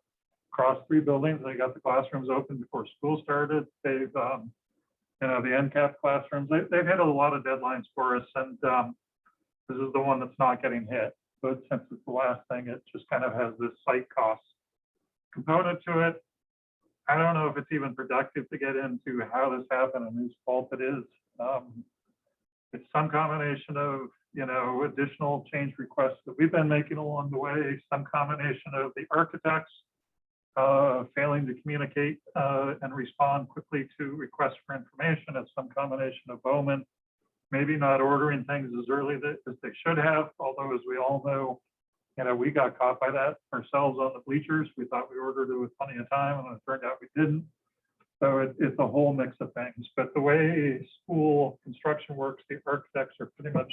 across 3 buildings, they got the classrooms open before school started. They've, you know, the NCAP classrooms, they've hit a lot of deadlines for us. And this is the one that's not getting hit. But since it's the last thing, it just kind of has this site cost component to it. I don't know if it's even productive to get into how this happened and whose fault it is. It's some combination of, you know, additional change requests that we've been making along the way, some combination of the architects failing to communicate and respond quickly to requests for information. It's some combination of Bowman maybe not ordering things as early as they should have, although as we all know, you know, we got caught by that ourselves on the bleachers. We thought we ordered it with plenty of time and it turned out we didn't. So it's a whole mix of things. But the way school construction works, the architects are pretty much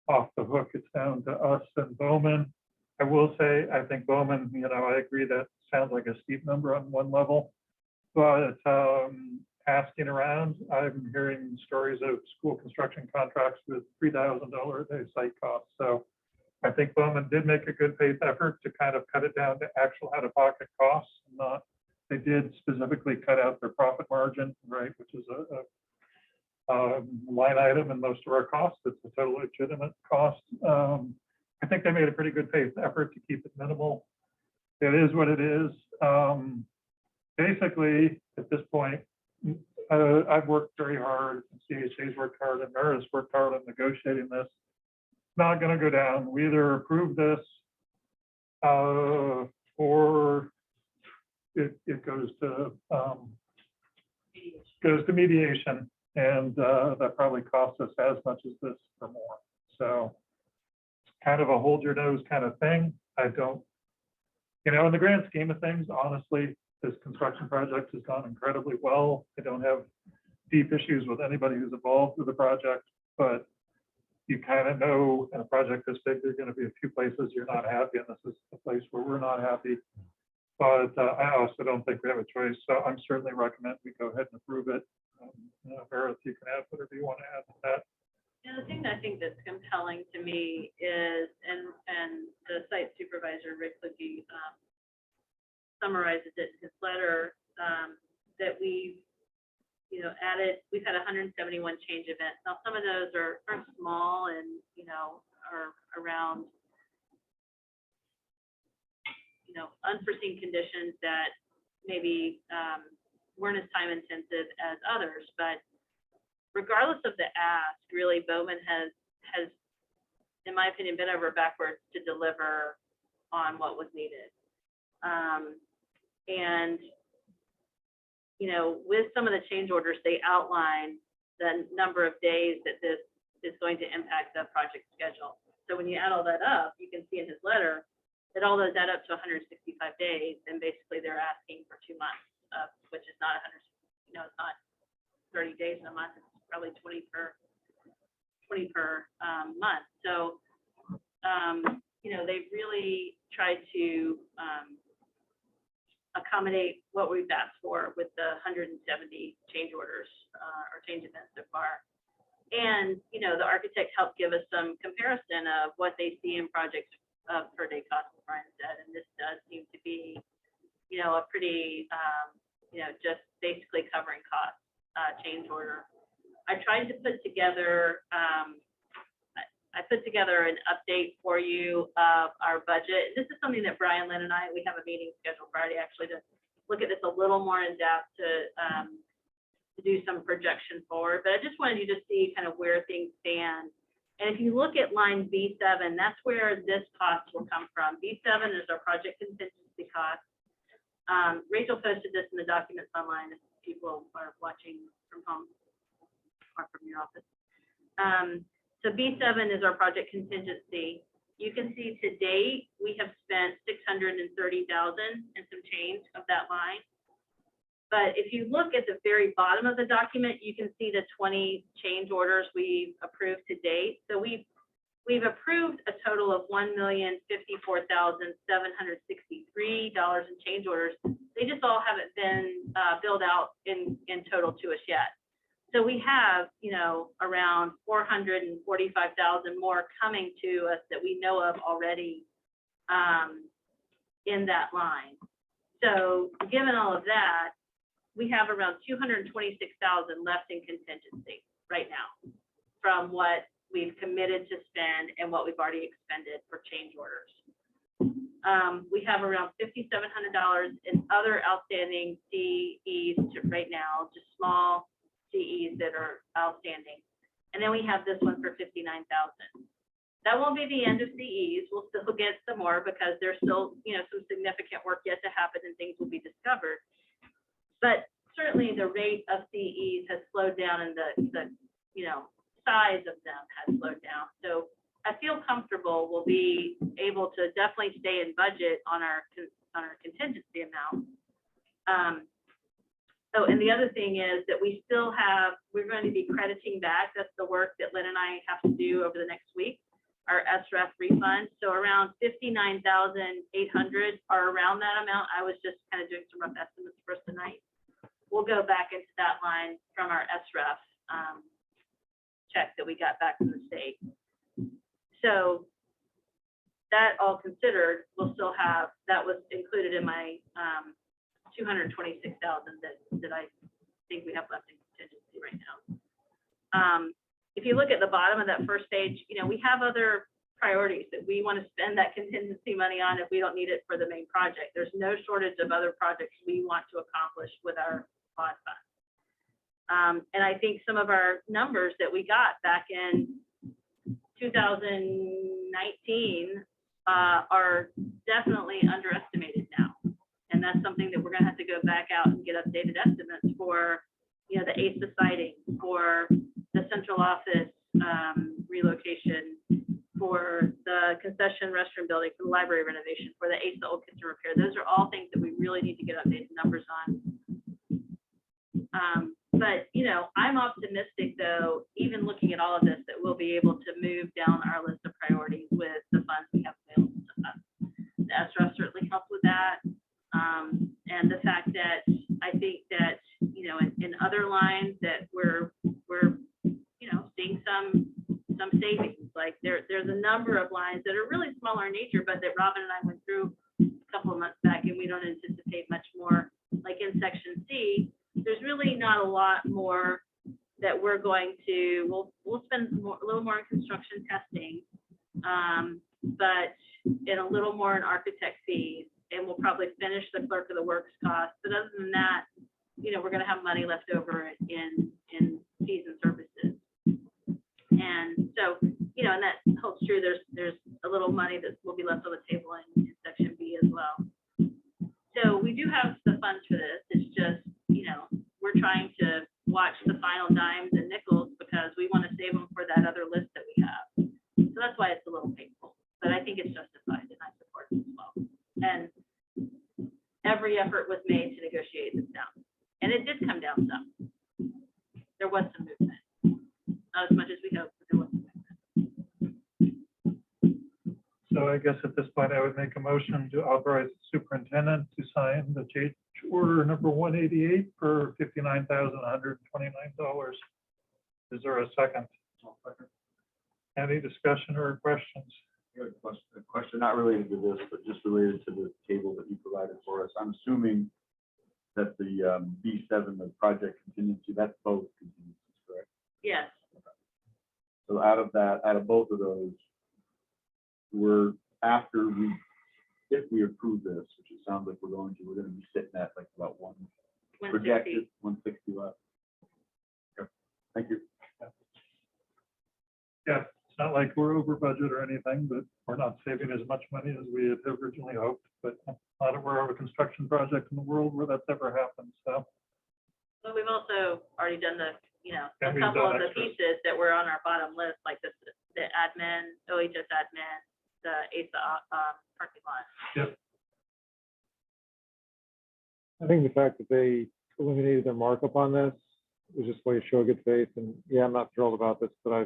off the hook. It's down to us and Bowman. I will say, I think Bowman, you know, I agree that sounds like a steep number on one level, but asking around, I'm hearing stories of school construction contracts with $3,000 a day site costs. So I think Bowman did make a good faith effort to kind of cut it down to actual out-of-pocket costs. Not, they did specifically cut out their profit margin, right, which is a line item in most of our costs. It's a totally legitimate cost. I think they made a pretty good faith effort to keep it minimal. It is what it is. Basically, at this point, I've worked very hard, CHA's worked hard, and Meredith's worked hard on negotiating this. It's not going to go down. We either approve this or it goes to mediation, and that probably costs us as much as this or more. So it's kind of a hold your nose kind of thing. I don't, you know, in the grand scheme of things, honestly, this construction project has gone incredibly well. I don't have deep issues with anybody who's involved with the project, but you kind of know in a project this big, there's going to be a few places you're not happy, and this is the place where we're not happy. But I also don't think we have a choice. So I'm certainly recommend we go ahead and approve it. You know, Meredith, you can add whatever you want to add to that. Yeah, the thing that I think that's compelling to me is, and the site supervisor, Rick Licky, summarizes it in his letter, that we've, you know, we've had 171 change events. Now, some of those are small and, you know, are around, you know, unforeseen conditions that maybe weren't as time intensive as others. But regardless of the ask, really, Bowman has, in my opinion, been over backwards to deliver on what was needed. And, you know, with some of the change orders, they outline the number of days that this is going to impact the project schedule. So when you add all that up, you can see in his letter that all those add up to 165 days, and basically they're asking for 2 months, which is not 100, you know, it's not 30 days in a month, it's probably 20 per month. So, you know, they've really tried to accommodate what we've asked for with the 170 change orders or change events so far. And, you know, the architect helped give us some comparison of what they see in projects per day cost, as Brian said, and this does seem to be, you know, a pretty just basically covering costs, change order. I tried to put together, I put together an update for you of our budget. This is something that Brian, Lynn, and we have a meeting scheduled Friday actually to look at this a little more in depth to do some projection forward. But I just wanted you to see kind of where things stand. And if you look at line B7, that's where this cost will come from. B7 is our project contingency cost. Rachel posted this in the documents online if people are watching from home or from your office. So B7 is our project contingency. You can see to date, we have spent $630,000 and some change of that line. But if you look at the very bottom of the document, you can see the 20 change orders we've approved to date. So we've approved a total of $1,054,763 in change orders. They just all haven't been billed out in total to us yet. So we have, around 445,000 more coming to us that we know of already in that line. So given all of that, we have around 226,000 left in contingency right now from what we've committed to spend and what we've already expended for change orders. We have around $5,700 in other outstanding CEs right now, just small CEs that are outstanding. And then we have this one for $59,000. That won't be the end of CEs. We'll still get some more because there's still, some significant work yet to happen and things will be discovered. But certainly the rate of CEs has slowed down and the size of them has slowed down. So I feel comfortable we'll be able to definitely stay in budget on our contingency amount. Oh, and the other thing is that we're going to be crediting back. That's the work that Lynn and I have to do over the next week, our SREF refund. So around $59,800 are around that amount. I was just kind of doing some rough estimates for us tonight. We'll go back into that line from our SREF check that we got back from the state. So that all considered, we'll still have, that was included in my 226,000 that I think we have left in contingency right now. If you look at the bottom of that first page, we have other priorities that we want to spend that contingency money on if we don't need it for the main project. There's no shortage of other projects we want to accomplish with our bond fund. And I think some of our numbers that we got back in 2019 are definitely underestimated now. And that's something that we're going to have to go back out and get updated estimates for, the ASA siding, for the central office relocation, for the concession restroom building, for the library renovation, for the ASA old kitchen repair. Those are all things that we really need to get updated numbers on. But, I'm optimistic, though, even looking at all of this, that we'll be able to move down our list of priorities with the funds we have available to us. The SRF certainly helps with that. And the fact that I think that, in other lines that we're seeing some savings. Like there's a number of lines that are really smaller in nature, but that Robin and I went through a couple of months back, and we don't anticipate much more. Like in section C, there's really not a lot more that we're going to, we'll spend a little more in construction testing, but in a little more in architect fees, and we'll probably finish the clerk of the works cost. But other than that, we're going to have money left over in fees and services. And so, and that holds true. There's a little money that will be left on the table in section B as well. So we do have the funds for this. It's just, we're trying to watch the final dimes and nickels because we want to save them for that other list that we have. So that's why it's a little painful, but I think it's justified and I support it as well. And every effort was made to negotiate this down. And it did come down some. There was some movement. Not as much as we hoped, but there was some movement. So I guess at this point, I would make a motion to authorize the superintendent to sign the change order number 188 for $59,129. Is there a second? Any discussion or questions? A question not related to this, but just related to the table that you provided for us. I'm assuming that the B7, the project contingency, that's both contingencies, correct? Yes, So out of both of those, we're after if we approve this, which it sounds like we're going to be sitting at like about one projected 160. 160 left. Okay. Thank you. Yeah, it's not like we're over budget or anything, but we're not saving as much money as we had originally hoped. But I'm not aware of a construction project in the world where that's ever happened, so. But we've also already done a And we've couple of done the extras. pieces that were on our bottom list, like the admin, OHS admin, the ASA parking lot. I think the fact that they eliminated their markup on this was just a way to show good faith. And yeah, I'm not thrilled about this, but I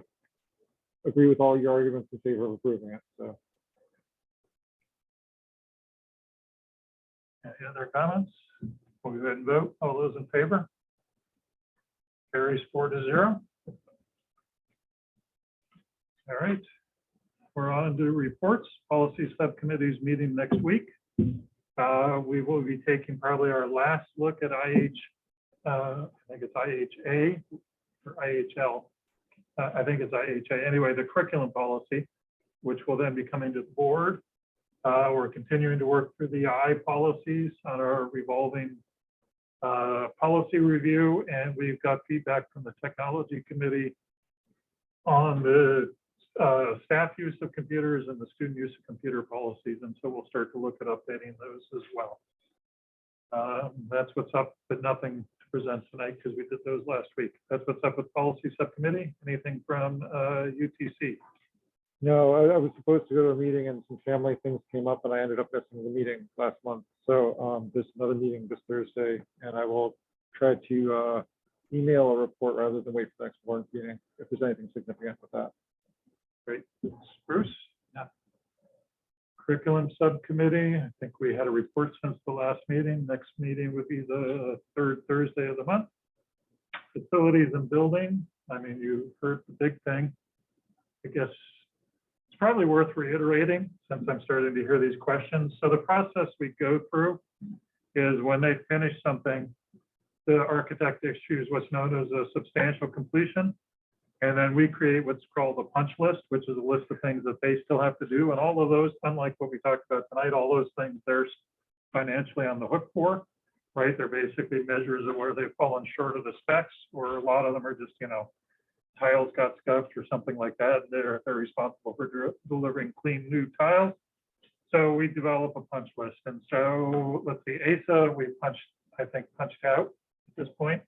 agree with all your arguments in favor of approving it. So Any other comments? We'll go ahead and vote. All those in favor? Carries 4-0. All right. We're on to reports. Policy Subcommittee's meeting next week. We will be taking probably our last look at I think it's IHA or IHL. I think it's IHA. Anyway, the curriculum policy, which will then be coming to the board. We're continuing to work through the I policies on our revolving policy review, and we've got feedback from the technology committee on the staff use of computers and the student use of computer policies. And so we'll start to look at updating those as well. That's what's up, but nothing to present tonight because we did those last week. That's what's up with policy subcommittee. Anything from UTC? no, I was supposed to go to a meeting and some family things came up and I ended up missing the meeting last month. So there's another meeting this Thursday and I will try to email a report rather than wait for the next board meeting if there's anything significant with that. Great. Bruce? Yeah. Curriculum subcommittee. I think we had a report since the last meeting. Next meeting would be the third Thursday of the month. Facilities and building. I mean, you heard the big thing. I guess it's probably worth reiterating since I'm starting to hear these questions. So the process we go through is when they finish something, the architect issues what's known as a substantial completion. And then we create what's called a punch list, which is a list of things that they still have to do. And all of those, unlike what we talked about tonight, all those things they're financially on the hook for, right? They're basically measures of where they've fallen short of the specs, or a lot of them are just, tiles got scuffed or something like that. They're responsible for delivering clean new tiles. So we develop a punch list. And so let's see, ASA, we punched out at this point.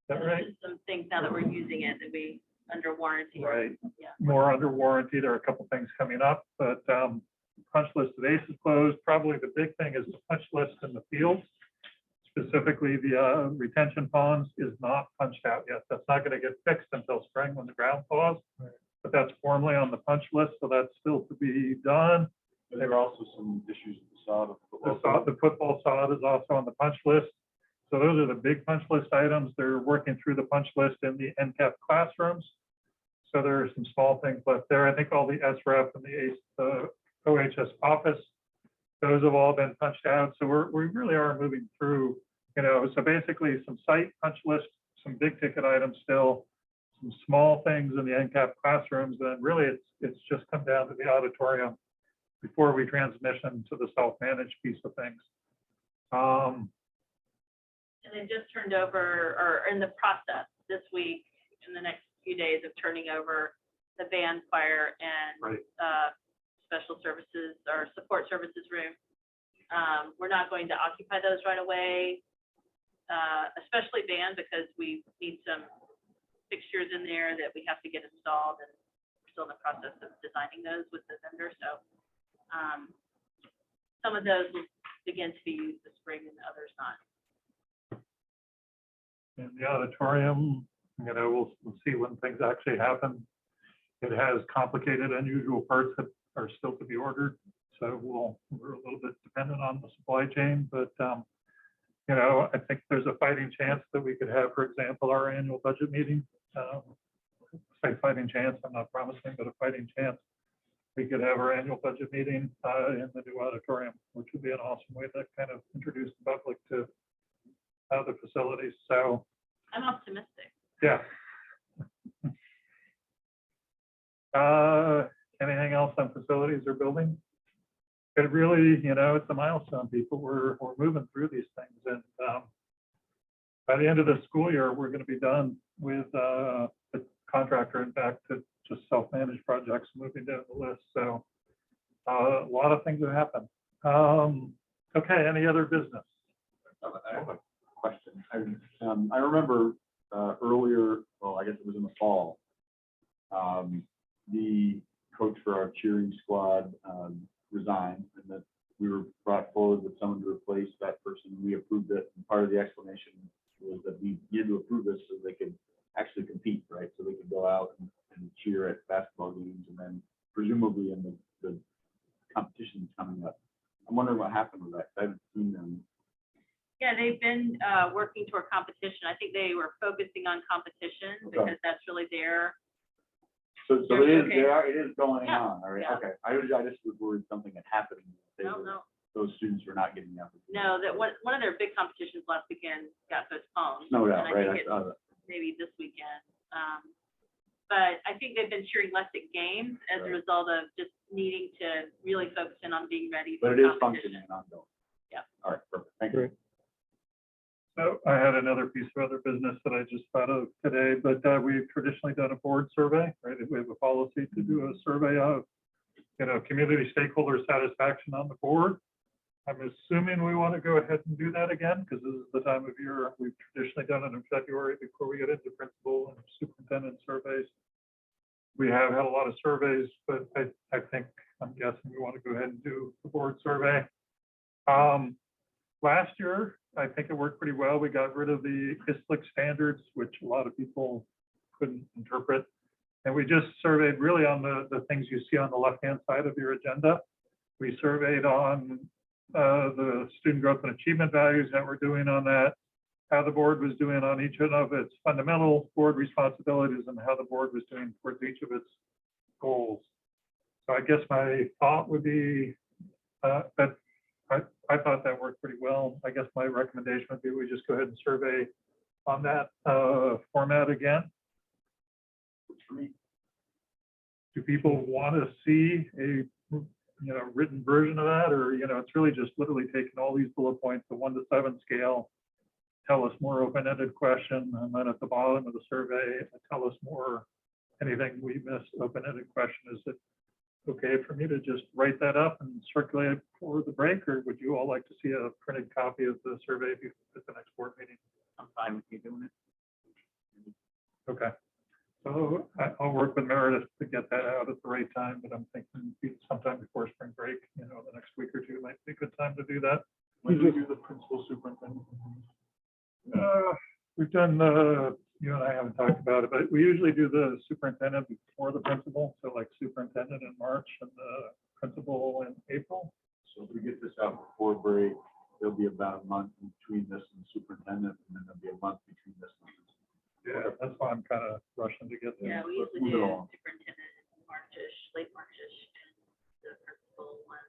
Is that right? Just some things now that we're using it that we under warranty. Right. Yeah. More under warranty. There are a couple things coming up, but punch list of ACE is closed. Probably the big thing is the punch list in the field. Specifically, the retention ponds is not punched out yet. That's not going to get fixed until spring when the ground thaws. But that's formally on the punch list, so that's still to be done. There are also some issues with the sod. The football sod is also on the punch list. So those are the big punch list items. They're working through the punch list in the NCAP classrooms. So there are some small things left there. I think all the SREP and the OHS office, those have all been punched out. So we really are moving through, so basically some site punch list, some big ticket items still, some small things in the NCAP classrooms. And really it's just come down to the auditorium before we transition to the self-managed piece of things. And they just turned over, or in the process this week, in the next few days of turning over the band, choir, and special services or support services room. We're not going to occupy those right away, especially band, because we need some fixtures in there that we have to get installed, and we're still in the process of designing those with the vendor. So some of those will begin to be used this spring and others not. In the auditorium, we'll see when things actually happen. It has complicated, unusual parts that are still to be ordered. So we're a little bit dependent on the supply chain, but I think there's a fighting chance that we could have, for example, our annual budget meeting. Say fighting chance, I'm not promising, but a fighting chance. We could have our annual budget meeting in the new auditorium, which would be an awesome way to kind of introduce the public to the facilities. So, I'm optimistic. yeah. Anything else on facilities or buildings? It really, it's a milestone, people. We're moving through these things, and by the end of the school year, we're going to be done with the contractor and back to just self-managed projects moving down the list. So a lot of things have happened. Okay, any other business? I have a question. I remember earlier, well, I guess it was in the fall, the coach for our cheering squad resigned, and that we were brought forward with someone to replace that person. We approved it, and part of the explanation was that we needed to approve this so they could actually compete, right? So they could go out and cheer at basketball games, and then presumably in the competition coming up. I'm wondering what happened with that. I haven't seen them. Yeah, they've been working toward competition. I think they were focusing on competition Okay. because that's really their. So it is, Okay. it is going Yeah, on, all right? yeah. Okay. I just was worried something had happened. No. Those students were not getting the opportunity. No, that one of their big competitions last weekend got postponed. No doubt, and I right? think I saw that. it's maybe this weekend. But I think they've been cheering less at games as a Right. result of just needing to really focus in on being ready for But it is competition. functioning and ongoing. Yeah. All right, perfect. Thank you. Great. So I had another piece of other business that I just thought of today, but we've traditionally done a board survey, right? We have a policy to do a survey of, community stakeholder satisfaction on the board. I'm assuming we want to go ahead and do that again, because this is the time of year we've traditionally done it in February before we get into principal and superintendent surveys. We have had a lot of surveys, but I'm guessing we want to go ahead and do the board survey. Last year, I think it worked pretty well. We got rid of the ISLIC standards, which a lot of people couldn't interpret. And we just surveyed really on the things you see on the left-hand side of your agenda. We surveyed on the student growth and achievement values that we're doing on that, how the board was doing on each of its fundamental board responsibilities, and how the board was doing towards each of its goals. So I guess my thought would be that I thought that worked pretty well. I guess my recommendation would be we just go ahead and survey on that format again. Do people want to see a written version of that, or it's really just literally taking all these bullet points, the 1 to 7 scale, tell us more open-ended question, and then at the bottom of the survey, tell us more anything we missed open-ended question. Is it okay for me to just write that up and circulate it for the break, or would you all like to see a printed copy of the survey at the next board meeting? I'm fine with you doing it. Okay. So I'll work with Meredith to get that out at the right time, but I'm thinking sometime before spring break, the next week or two might be a good time to do that. When do you do the principal superintendent? We've done you and I haven't talked about it, but we usually do the superintendent before the principal. So like superintendent in March and the principal in April. So if we get this out before break, there'll be about a month between this and superintendent, and then there'll be a month between this and. Yeah, that's why I'm kind of rushing to get Yeah, there. we usually Move it do along. superintendent in Marchish, late Marchish, and the principal one.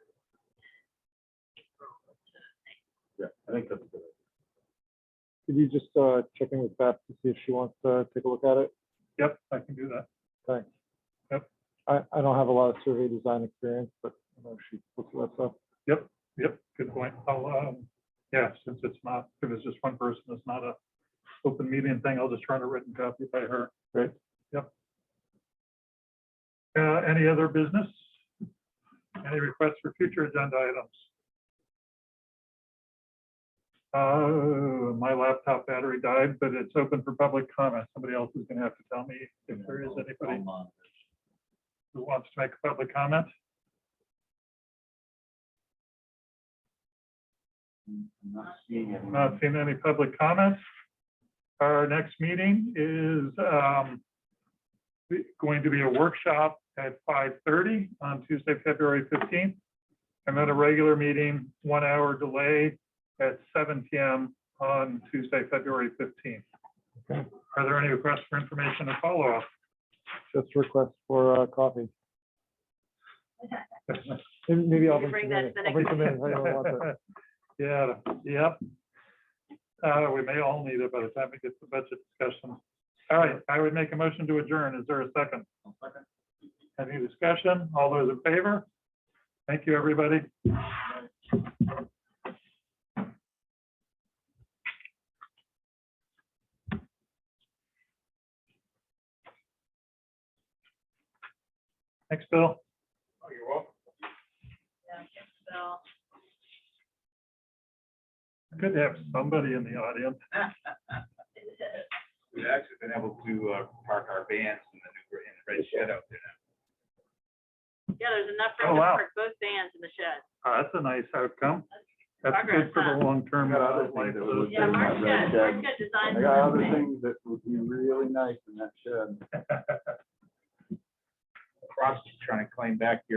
April to May. Yeah, I think that's good. Could you just check in with Beth to see if she wants to take a look at it? Yep, I can do that. Thanks. Yep. I don't have a lot of survey design experience, but I know she looks at that stuff. Yep, good point. I'll, yeah, since if it's just one person, it's not a open meeting thing, I'll just try a written copy by her. Great. Yep. Any other business? Any requests for future agenda items? My laptop battery died, but it's open for public comment. Somebody else is going to have to tell me if there is anybody who wants to make a public comment. I'm not seeing it. Not seeing any public comments. Our next meeting is going to be a workshop at 5:30 on Tuesday, February 15th, and then a regular meeting, 1 hour delay at 7 p.m. on Tuesday, February 15th. Okay. Are there any requests for information or follow-up? Just request for coffee. Maybe I'll You bring bring some in. that to the I'll bring next some in if anyone wants it. Yeah, yep. We may all need it by the time we get to budget discussion. All right, I would make a motion to adjourn. Is there a second? Any discussion? All those in favor? Thank you, everybody. Thanks, Bill. Oh, you're welcome. Yeah, so. Good to have somebody in the audience. We've actually been able to park our vans in the red shed out there now. Yeah, there's enough Oh, room to wow. park both vans in the shed. That's a nice outcome. That's Progress, good for huh? the long-term. I got other life things that of would those look Yeah, good in things. that red shed. Mark got designs. I got other things that would be really nice in that shed. Cross is trying to claim back your